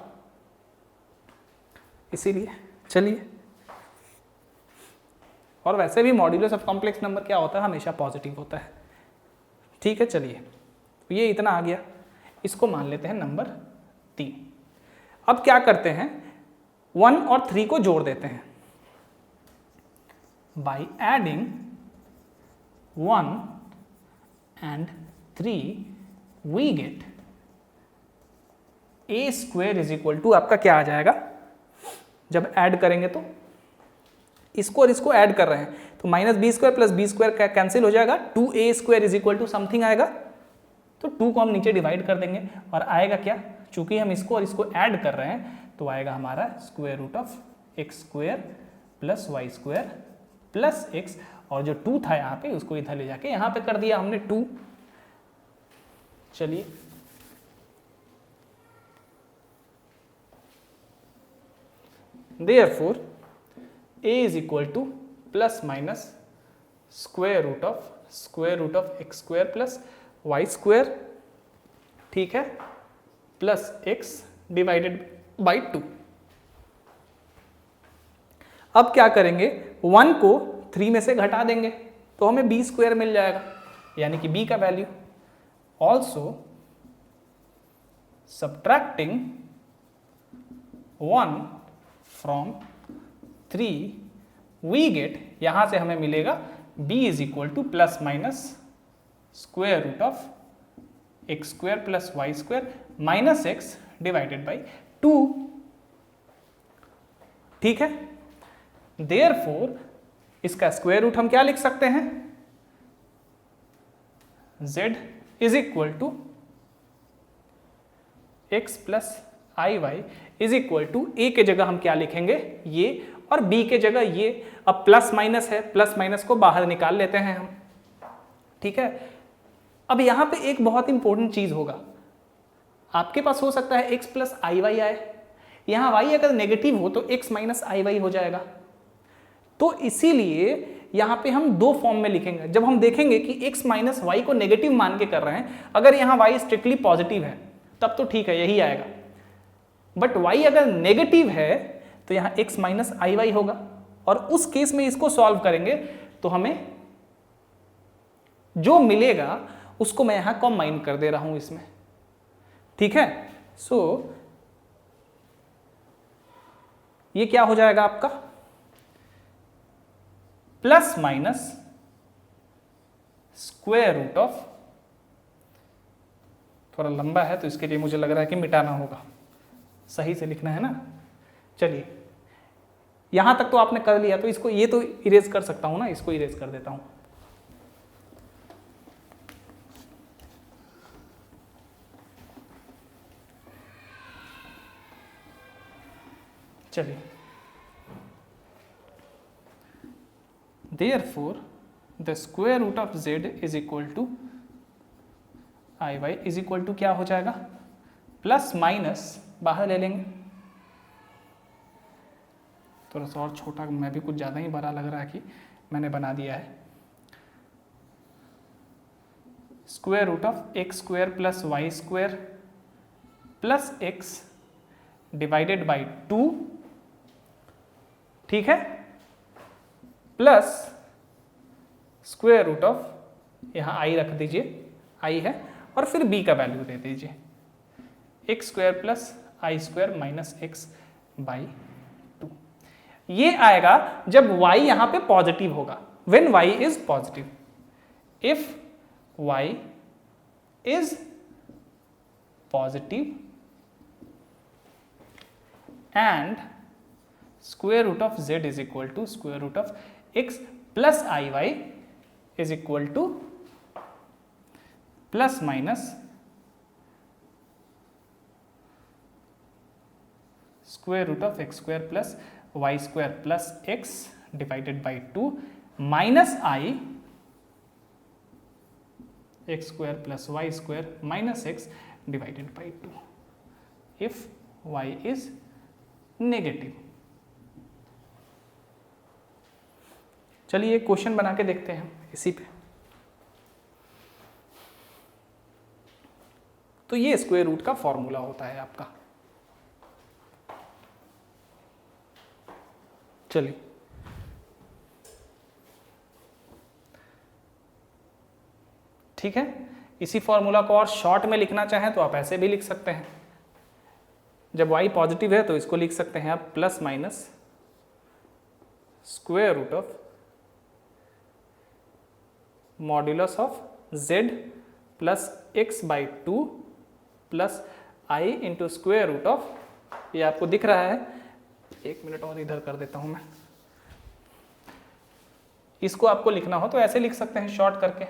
इसीलिए। चलिए, और वैसे भी मॉड्यूलस ऑफ कॉम्प्लेक्स नंबर क्या होता है, हमेशा पॉजिटिव होता है। ठीक है, चलिए ये इतना आ गया, इसको मान लेते हैं नंबर 3। अब क्या करते हैं, 1 और 3 को जोड़ देते हैं। By adding 1 and 3 we get a square is equal to, आपका क्या आ जाएगा, जब ऐड करेंगे तो इसको और इसको ऐड कर रहे हैं तो minus b square plus b square cancel हो जाएगा, 2a square is equal to something आएगा, तो 2 को हम नीचे डिवाइड कर देंगे और आएगा क्या, चूंकि हम इसको और इसको ऐड कर रहे हैं तो आएगा हमारा square root of x square plus y square plus x, और जो 2 था यहाँ पे उसको इधर ले जाके यहाँ पे कर दिया हमने 2। चलिए therefore a is equal to plus minus square root of x square plus y square, ठीक है, प्लस x डिवाइडेड बाई 2। अब क्या करेंगे, 1 को 3 में से घटा देंगे तो हमें b स्क्वायर मिल जाएगा, यानी कि b का value. Also subtracting 1 from 3 we get, यहां से हमें मिलेगा b is equal to plus minus square root of x square plus y square minus x divided by 2, ठीक है। देयरफॉर इसका स्क्वायर रूट हम क्या लिख सकते हैं, z is equal to x plus i y is equal to a के जगह हम क्या लिखेंगे, ये, और b के जगह ये। अब प्लस माइनस है, प्लस माइनस को बाहर निकाल लेते हैं हम, ठीक है। अब यहां पे एक बहुत इंपॉर्टेंट चीज होगा, आपके पास हो सकता है x प्लस आई वाई आए, यहां y अगर नेगेटिव हो तो x माइनस आई वाई हो जाएगा। तो इसीलिए यहां पे हम दो फॉर्म में लिखेंगे। जब हम देखेंगे कि x माइनस वाई को नेगेटिव मान के कर रहे हैं, अगर यहां y स्ट्रिक्टली पॉजिटिव है तब तो ठीक है, यही आएगा। बट y अगर नेगेटिव है तो यहां x माइनस आई वाई होगा, और उस केस में इसको सॉल्व करेंगे तो हमें जो मिलेगा उसको मैं यहां कंबाइन कर दे रहा हूं इसमें, ठीक है। सो ये क्या हो जाएगा आपका, plus minus square root of, थोड़ा लंबा है तो इसके लिए मुझे लग रहा है कि मिटाना होगा, सही से लिखना है ना। चलिए यहां तक तो आपने कर लिया, तो इसको ये तो इरेज कर सकता हूं ना, इसको इरेज कर देता हूं। चलिए, therefore the square root of z is equal to i y is equal to क्या हो जाएगा, प्लस माइनस बाहर ले लेंगे, थोड़ा सा और छोटा, मैं भी कुछ ज़्यादा ही बड़ा लग रहा है कि मैंने बना दिया है। Square root of x square plus y square plus x divided by 2, ठीक है, प्लस स्क्वायर रूट ऑफ, यहां आई रख दीजिए, आई है, और फिर b का वैल्यू दे दीजिए, x square plus i square minus x by 2। ये आएगा जब y यहां पे पॉजिटिव होगा, when y is positive. If y is positive and square root of z is equal to square root of x plus iy is equal to plus minus square root of x square plus y square plus x divided by 2 minus I x square plus y square minus x divided by 2 if y is negative। चलिए एक question बना के देखते हैं इसी पे। तो ये स्क्वायर रूट का फॉर्मूला होता है आपका। चलिए ठीक है, इसी फॉर्मूला को और शॉर्ट में लिखना चाहें तो आप ऐसे भी लिख सकते हैं। जब y पॉजिटिव है तो इसको लिख सकते हैं आप plus minus square root of modulus of z plus x by 2 plus i into square root of, ये आपको दिख रहा है, एक मिनट और इधर कर देता हूं मैं। इसको आपको लिखना हो तो ऐसे लिख सकते हैं शॉर्ट करके,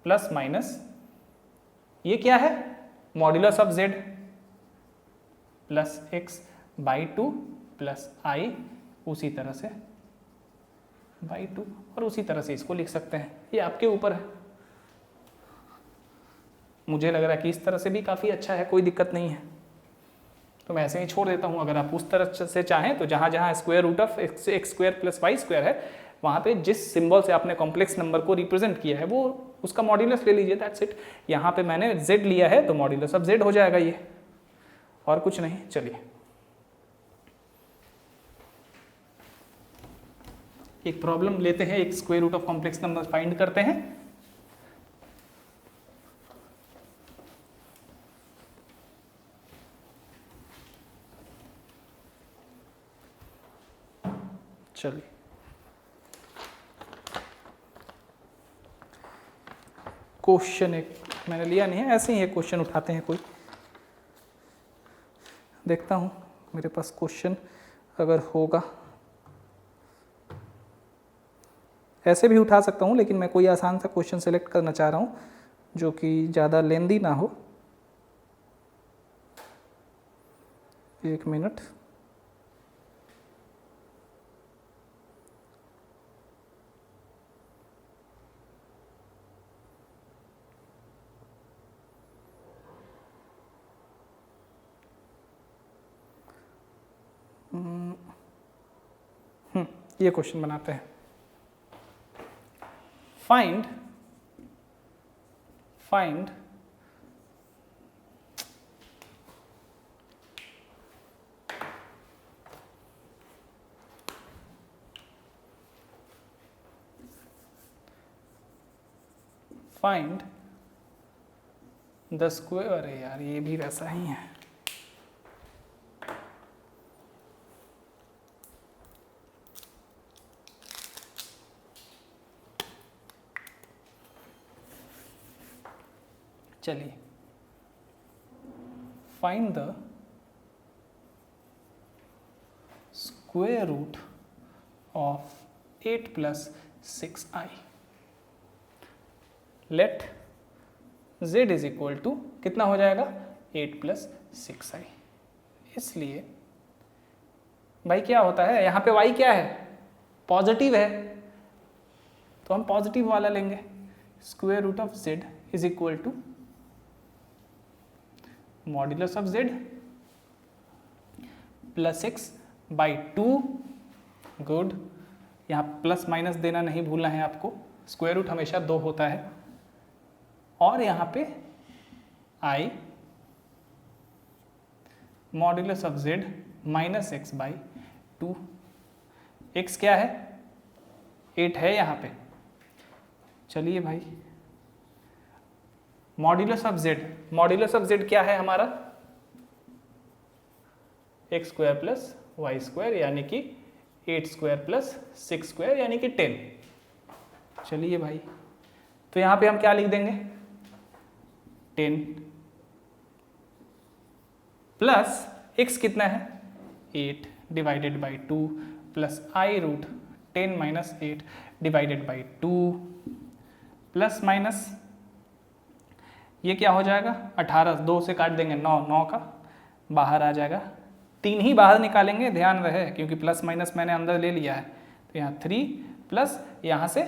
प्लस माइनस ये क्या है, modulus of z plus x by 2 plus i उसी तरह से बाई 2, और उसी तरह से इसको लिख सकते हैं। ये आपके ऊपर है, मुझे लग रहा है कि इस तरह से भी काफ़ी अच्छा है, कोई दिक्कत नहीं है। तो मैं ऐसे ही छोड़ देता हूँ। अगर आप उस तरह से चाहें तो जहाँ जहाँ square root of x square plus y square है, वहाँ पे जिस सिंबल से आपने कॉम्प्लेक्स नंबर को रिप्रेजेंट किया है वो उसका मॉड्यूलस ले लीजिए, दैट्स इट। यहाँ पे मैंने z लिया है तो मॉड्यूलस ऑफ z हो जाएगा ये, और कुछ नहीं। चलिए एक प्रॉब्लम लेते हैं, एक square root of complex number find करते हैं। चलिए क्वेश्चन एक मैंने लिया नहीं है, ऐसे ही एक क्वेश्चन उठाते हैं कोई। देखता हूँ मेरे पास क्वेश्चन अगर होगा, ऐसे भी उठा सकता हूँ, लेकिन मैं कोई आसान सा क्वेश्चन सेलेक्ट करना चाह रहा हूँ जो कि ज़्यादा लेंदी ना हो। एक मिनट। ये क्वेश्चन बनाते हैं। फाइंड द स्क्वायर, अरे यार ये भी वैसा ही है। चलिए find the square root of 8 + 6i। Let z is equal to कितना हो जाएगा 8 + 6i। इसलिए भाई क्या होता है, यहाँ पे y क्या है, पॉजिटिव है, तो हम पॉजिटिव वाला लेंगे। Square root of z is equal to modulus of z +6/2। Good, यहाँ प्लस माइनस देना नहीं भूलना है आपको, स्क्वायर रूट हमेशा 2 होता है। और यहाँ पे i modulus of z -x/2। x क्या है 8 है यहाँ पे। चलिए भाई मॉड्यूलस ऑफ z क्या है हमारा x² + y² यानी कि 8² + 6² यानी कि 10। चलिए भाई तो यहाँ पे हम क्या लिख देंगे 10 प्लस x कितना है 8 / 2 plus i root 10 - 8 / 2 plus minus ये क्या हो जाएगा 18, 2 से काट देंगे 9, 9 का बाहर आ जाएगा। 3 ही बाहर निकालेंगे, ध्यान रहे, क्योंकि प्लस माइनस मैंने अंदर ले लिया है। तो यहाँ 3 प्लस यहाँ से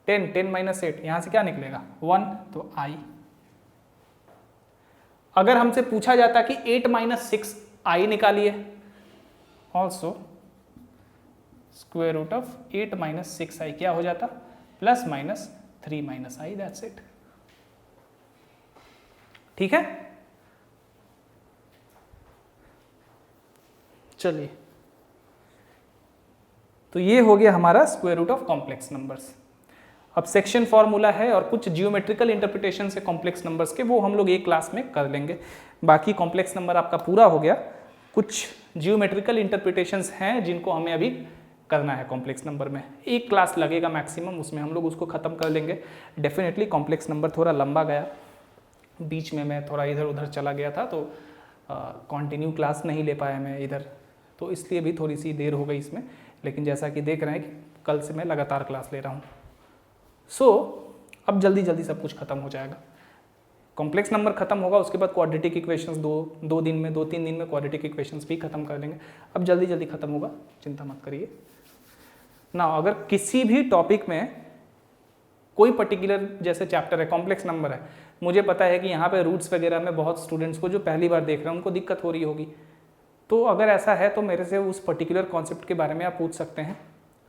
10 - 8, यहाँ से क्या निकलेगा 1, तो i। अगर हमसे पूछा जाता कि 8 - 6i निकालिए, also square root of 8 - 6i क्या हो जाता +- 3 - i, दैट्स इट। ठीक है, चलिए तो ये हो गया हमारा square root of complex numbers. अब सेक्शन फॉर्मूला है और कुछ जियोमेट्रिकल इंटरप्रिटेशन से कॉम्प्लेक्स नंबर्स के, वो हम लोग एक क्लास में कर लेंगे। बाकी कॉम्प्लेक्स नंबर आपका पूरा हो गया। कुछ जियोमेट्रिकल इंटरप्रिटेशंस हैं जिनको हमें अभी करना है कॉम्प्लेक्स नंबर में। एक क्लास लगेगा मैक्सिमम, उसमें हम लोग उसको ख़त्म कर लेंगे। डेफिनेटली कॉम्प्लेक्स नंबर थोड़ा लंबा गया, बीच में मैं थोड़ा इधर उधर चला गया था, तो कंटिन्यू क्लास नहीं ले पाया मैं इधर, तो इसलिए भी थोड़ी सी देर हो गई इसमें। लेकिन जैसा कि देख रहे हैं कि कल से मैं लगातार क्लास ले रहा हूँ। सो अब जल्दी जल्दी सब कुछ खत्म हो जाएगा। कॉम्प्लेक्स नंबर खत्म होगा, उसके बाद क्वाड्रेटिक इक्वेशंस 2-3 दिन में क्वाड्रेटिक इक्वेशंस भी खत्म कर देंगे। अब जल्दी जल्दी खत्म होगा, चिंता मत करिए ना। अगर किसी भी टॉपिक में कोई पर्टिकुलर जैसे चैप्टर है, कॉम्प्लेक्स नंबर है, मुझे पता है कि यहाँ पे रूट्स वगैरह में बहुत स्टूडेंट्स को जो पहली बार देख रहे हैं उनको दिक्कत हो रही होगी। तो अगर ऐसा है तो मेरे से उस पर्टिकुलर कॉन्सेप्ट के बारे में आप पूछ सकते हैं,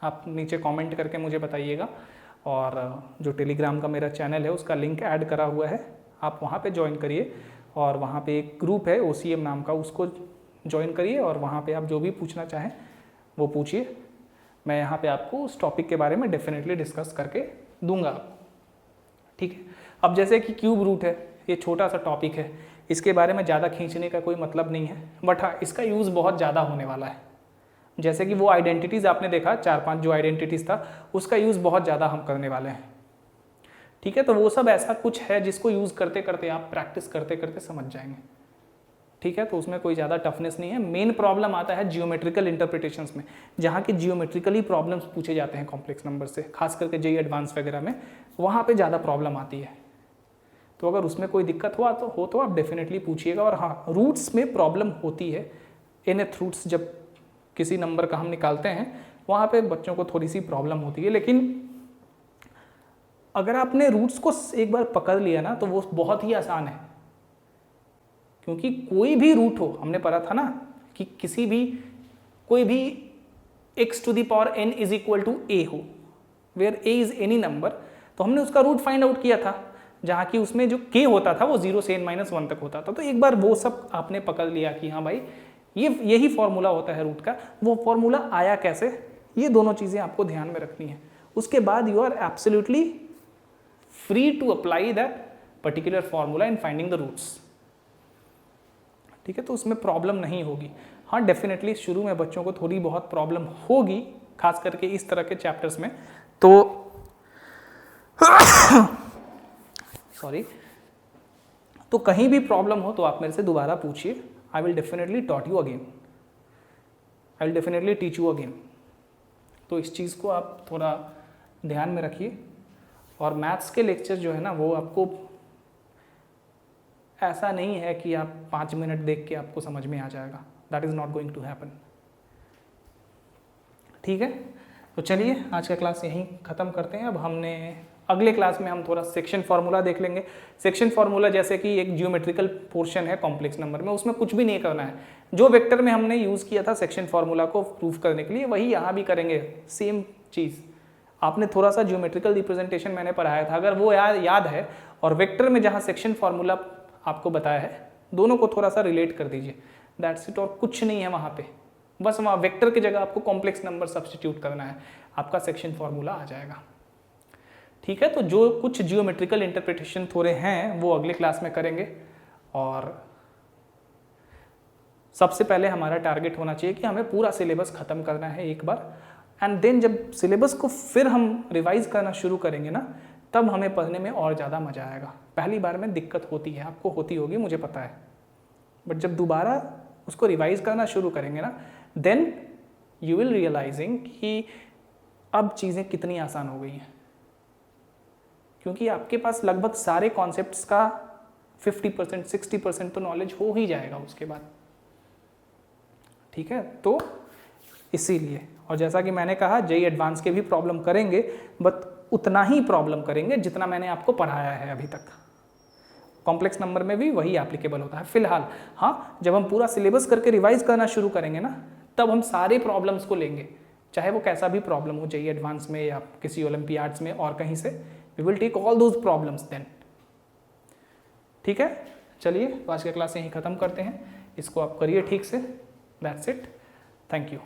आप नीचे कमेंट करके मुझे बताइएगा। और जो टेलीग्राम का मेरा चैनल है उसका लिंक ऐड करा हुआ है, आप वहाँ पे ज्वाइन करिए और वहाँ पे एक ग्रुप है OCM नाम का, उसको ज्वाइन करिए और वहाँ पे आप जो भी पूछना चाहें वो पूछिए। मैं यहाँ पे आपको उस टॉपिक के बारे में डेफिनेटली डिस्कस करके दूंगा आपको, ठीक है। अब जैसे कि क्यूब रूट है, ये छोटा सा टॉपिक है, इसके बारे में ज़्यादा खींचने का कोई मतलब नहीं है, बट हाँ इसका यूज़ बहुत ज़्यादा होने वाला है। जैसे कि वो आइडेंटिटीज़ आपने देखा 4-5 जो आइडेंटिटीज़ था उसका यूज़ बहुत ज़्यादा हम करने वाले हैं, ठीक है। तो वो सब ऐसा कुछ है जिसको यूज़ करते करते आप प्रैक्टिस करते करते समझ जाएंगे, ठीक है। तो उसमें कोई ज़्यादा टफनेस नहीं है। मेन प्रॉब्लम आता है जियोमेट्रिकल इंटरप्रिटेशंस में, जहाँ की जियोमेट्रिकली प्रॉब्लम्स पूछे जाते हैं कॉम्प्लेक्स नंबर से, खास करके JEE एडवांस वगैरह में, वहाँ पे ज़्यादा प्रॉब्लम आती है। तो अगर उसमें कोई दिक्कत हुआ तो आप डेफिनेटली पूछिएगा। और हाँ, रूट्स में प्रॉब्लम होती है, nth रूट्स जब किसी नंबर का हम निकालते हैं वहाँ पे बच्चों को थोड़ी सी प्रॉब्लम होती है, लेकिन अगर आपने रूट्स को एक बार पकड़ लिया ना तो वो बहुत ही आसान है। क्योंकि कोई भी रूट हो, हमने पढ़ा था ना कि कोई भी x to the power n is equal to a हो, where a is any number, तो हमने उसका रूट फाइंड आउट किया था, जहाँ की उसमें जो k होता था वो 0 से n-1 तक होता था। तो एक बार वो सब आपने पकड़ लिया कि हाँ भाई यही फॉर्मूला होता है रूट का, वो फॉर्मूला आया कैसे, ये दोनों चीज़ें आपको ध्यान में रखनी है। उसके बाद you are absolutely free to apply that particular formula in finding the roots, ठीक है। तो उसमें प्रॉब्लम नहीं होगी। हाँ डेफिनेटली शुरू में बच्चों को थोड़ी बहुत प्रॉब्लम होगी, खास करके इस तरह के चैप्टर्स में। तो सॉरी, तो कहीं भी प्रॉब्लम हो तो आप मेरे से दोबारा पूछिए। I will definitely taught you again, I will definitely teach you again. तो इस चीज़ को आप थोड़ा ध्यान में रखिए। और मैथ्स के लेक्चर जो है ना वो आपको ऐसा नहीं है कि आप 5 मिनट देख के आपको समझ में आ जाएगा, that is not going to happen, ठीक है। तो चलिए आज का क्लास यहीं ख़त्म करते हैं। अब अगले क्लास में हम थोड़ा सेक्शन फार्मूला देख लेंगे। सेक्शन फार्मूला जैसे कि एक जियोमेट्रिकल पोर्शन है कॉम्प्लेक्स नंबर में, उसमें कुछ भी नहीं करना है। जो वेक्टर में हमने यूज़ किया था सेक्शन फार्मूला को प्रूव करने के लिए, वही यहाँ भी करेंगे, सेम चीज़। आपने थोड़ा सा जियोमेट्रिकल रिप्रेजेंटेशन मैंने पढ़ाया था, अगर वो याद है, और वेक्टर में जहाँ सेक्शन फार्मूला आपको बताया है, दोनों को थोड़ा सा रिलेट कर दीजिए, दैट्स इट। और कुछ नहीं है वहाँ पे, बस वहाँ वेक्टर की जगह आपको कॉम्प्लेक्स नंबर सब्स्टिट्यूट करना है, आपका सेक्शन फार्मूला आ जाएगा, ठीक है। तो जो कुछ जियोमेट्रिकल इंटरप्रिटेशन थोड़े हैं वो अगले क्लास में करेंगे। और सबसे पहले हमारा टारगेट होना चाहिए कि हमें पूरा सिलेबस ख़त्म करना है एक बार, एंड देन जब सिलेबस को फिर हम रिवाइज करना शुरू करेंगे ना, तब हमें पढ़ने में और ज़्यादा मज़ा आएगा। पहली बार में दिक्कत होती है, आपको होती होगी, मुझे पता है, बट जब दोबारा उसको रिवाइज करना शुरू करेंगे ना, देन यू विल रियलाइजिंग कि अब चीज़ें कितनी आसान हो गई हैं, क्योंकि आपके पास लगभग सारे कॉन्सेप्ट्स का 50% 60% तो नॉलेज हो ही जाएगा उसके बाद, ठीक है। तो इसीलिए, और जैसा कि मैंने कहा JEE एडवांस के भी प्रॉब्लम करेंगे, बट उतना ही प्रॉब्लम करेंगे जितना मैंने आपको पढ़ाया है अभी तक। कॉम्प्लेक्स नंबर में भी वही एप्लीकेबल होता है फिलहाल। हाँ, जब हम पूरा सिलेबस करके रिवाइज करना शुरू करेंगे ना, तब हम सारे प्रॉब्लम्स को लेंगे, चाहे वो कैसा भी प्रॉब्लम हो, JEE एडवांस में या किसी ओलंपियाड्स में और कहीं से, we will take all those problems then, ठीक है। चलिए तो आज का क्लास यहीं ख़त्म करते हैं, इसको आप करिए ठीक से, दैट्स इट, थैंक यू।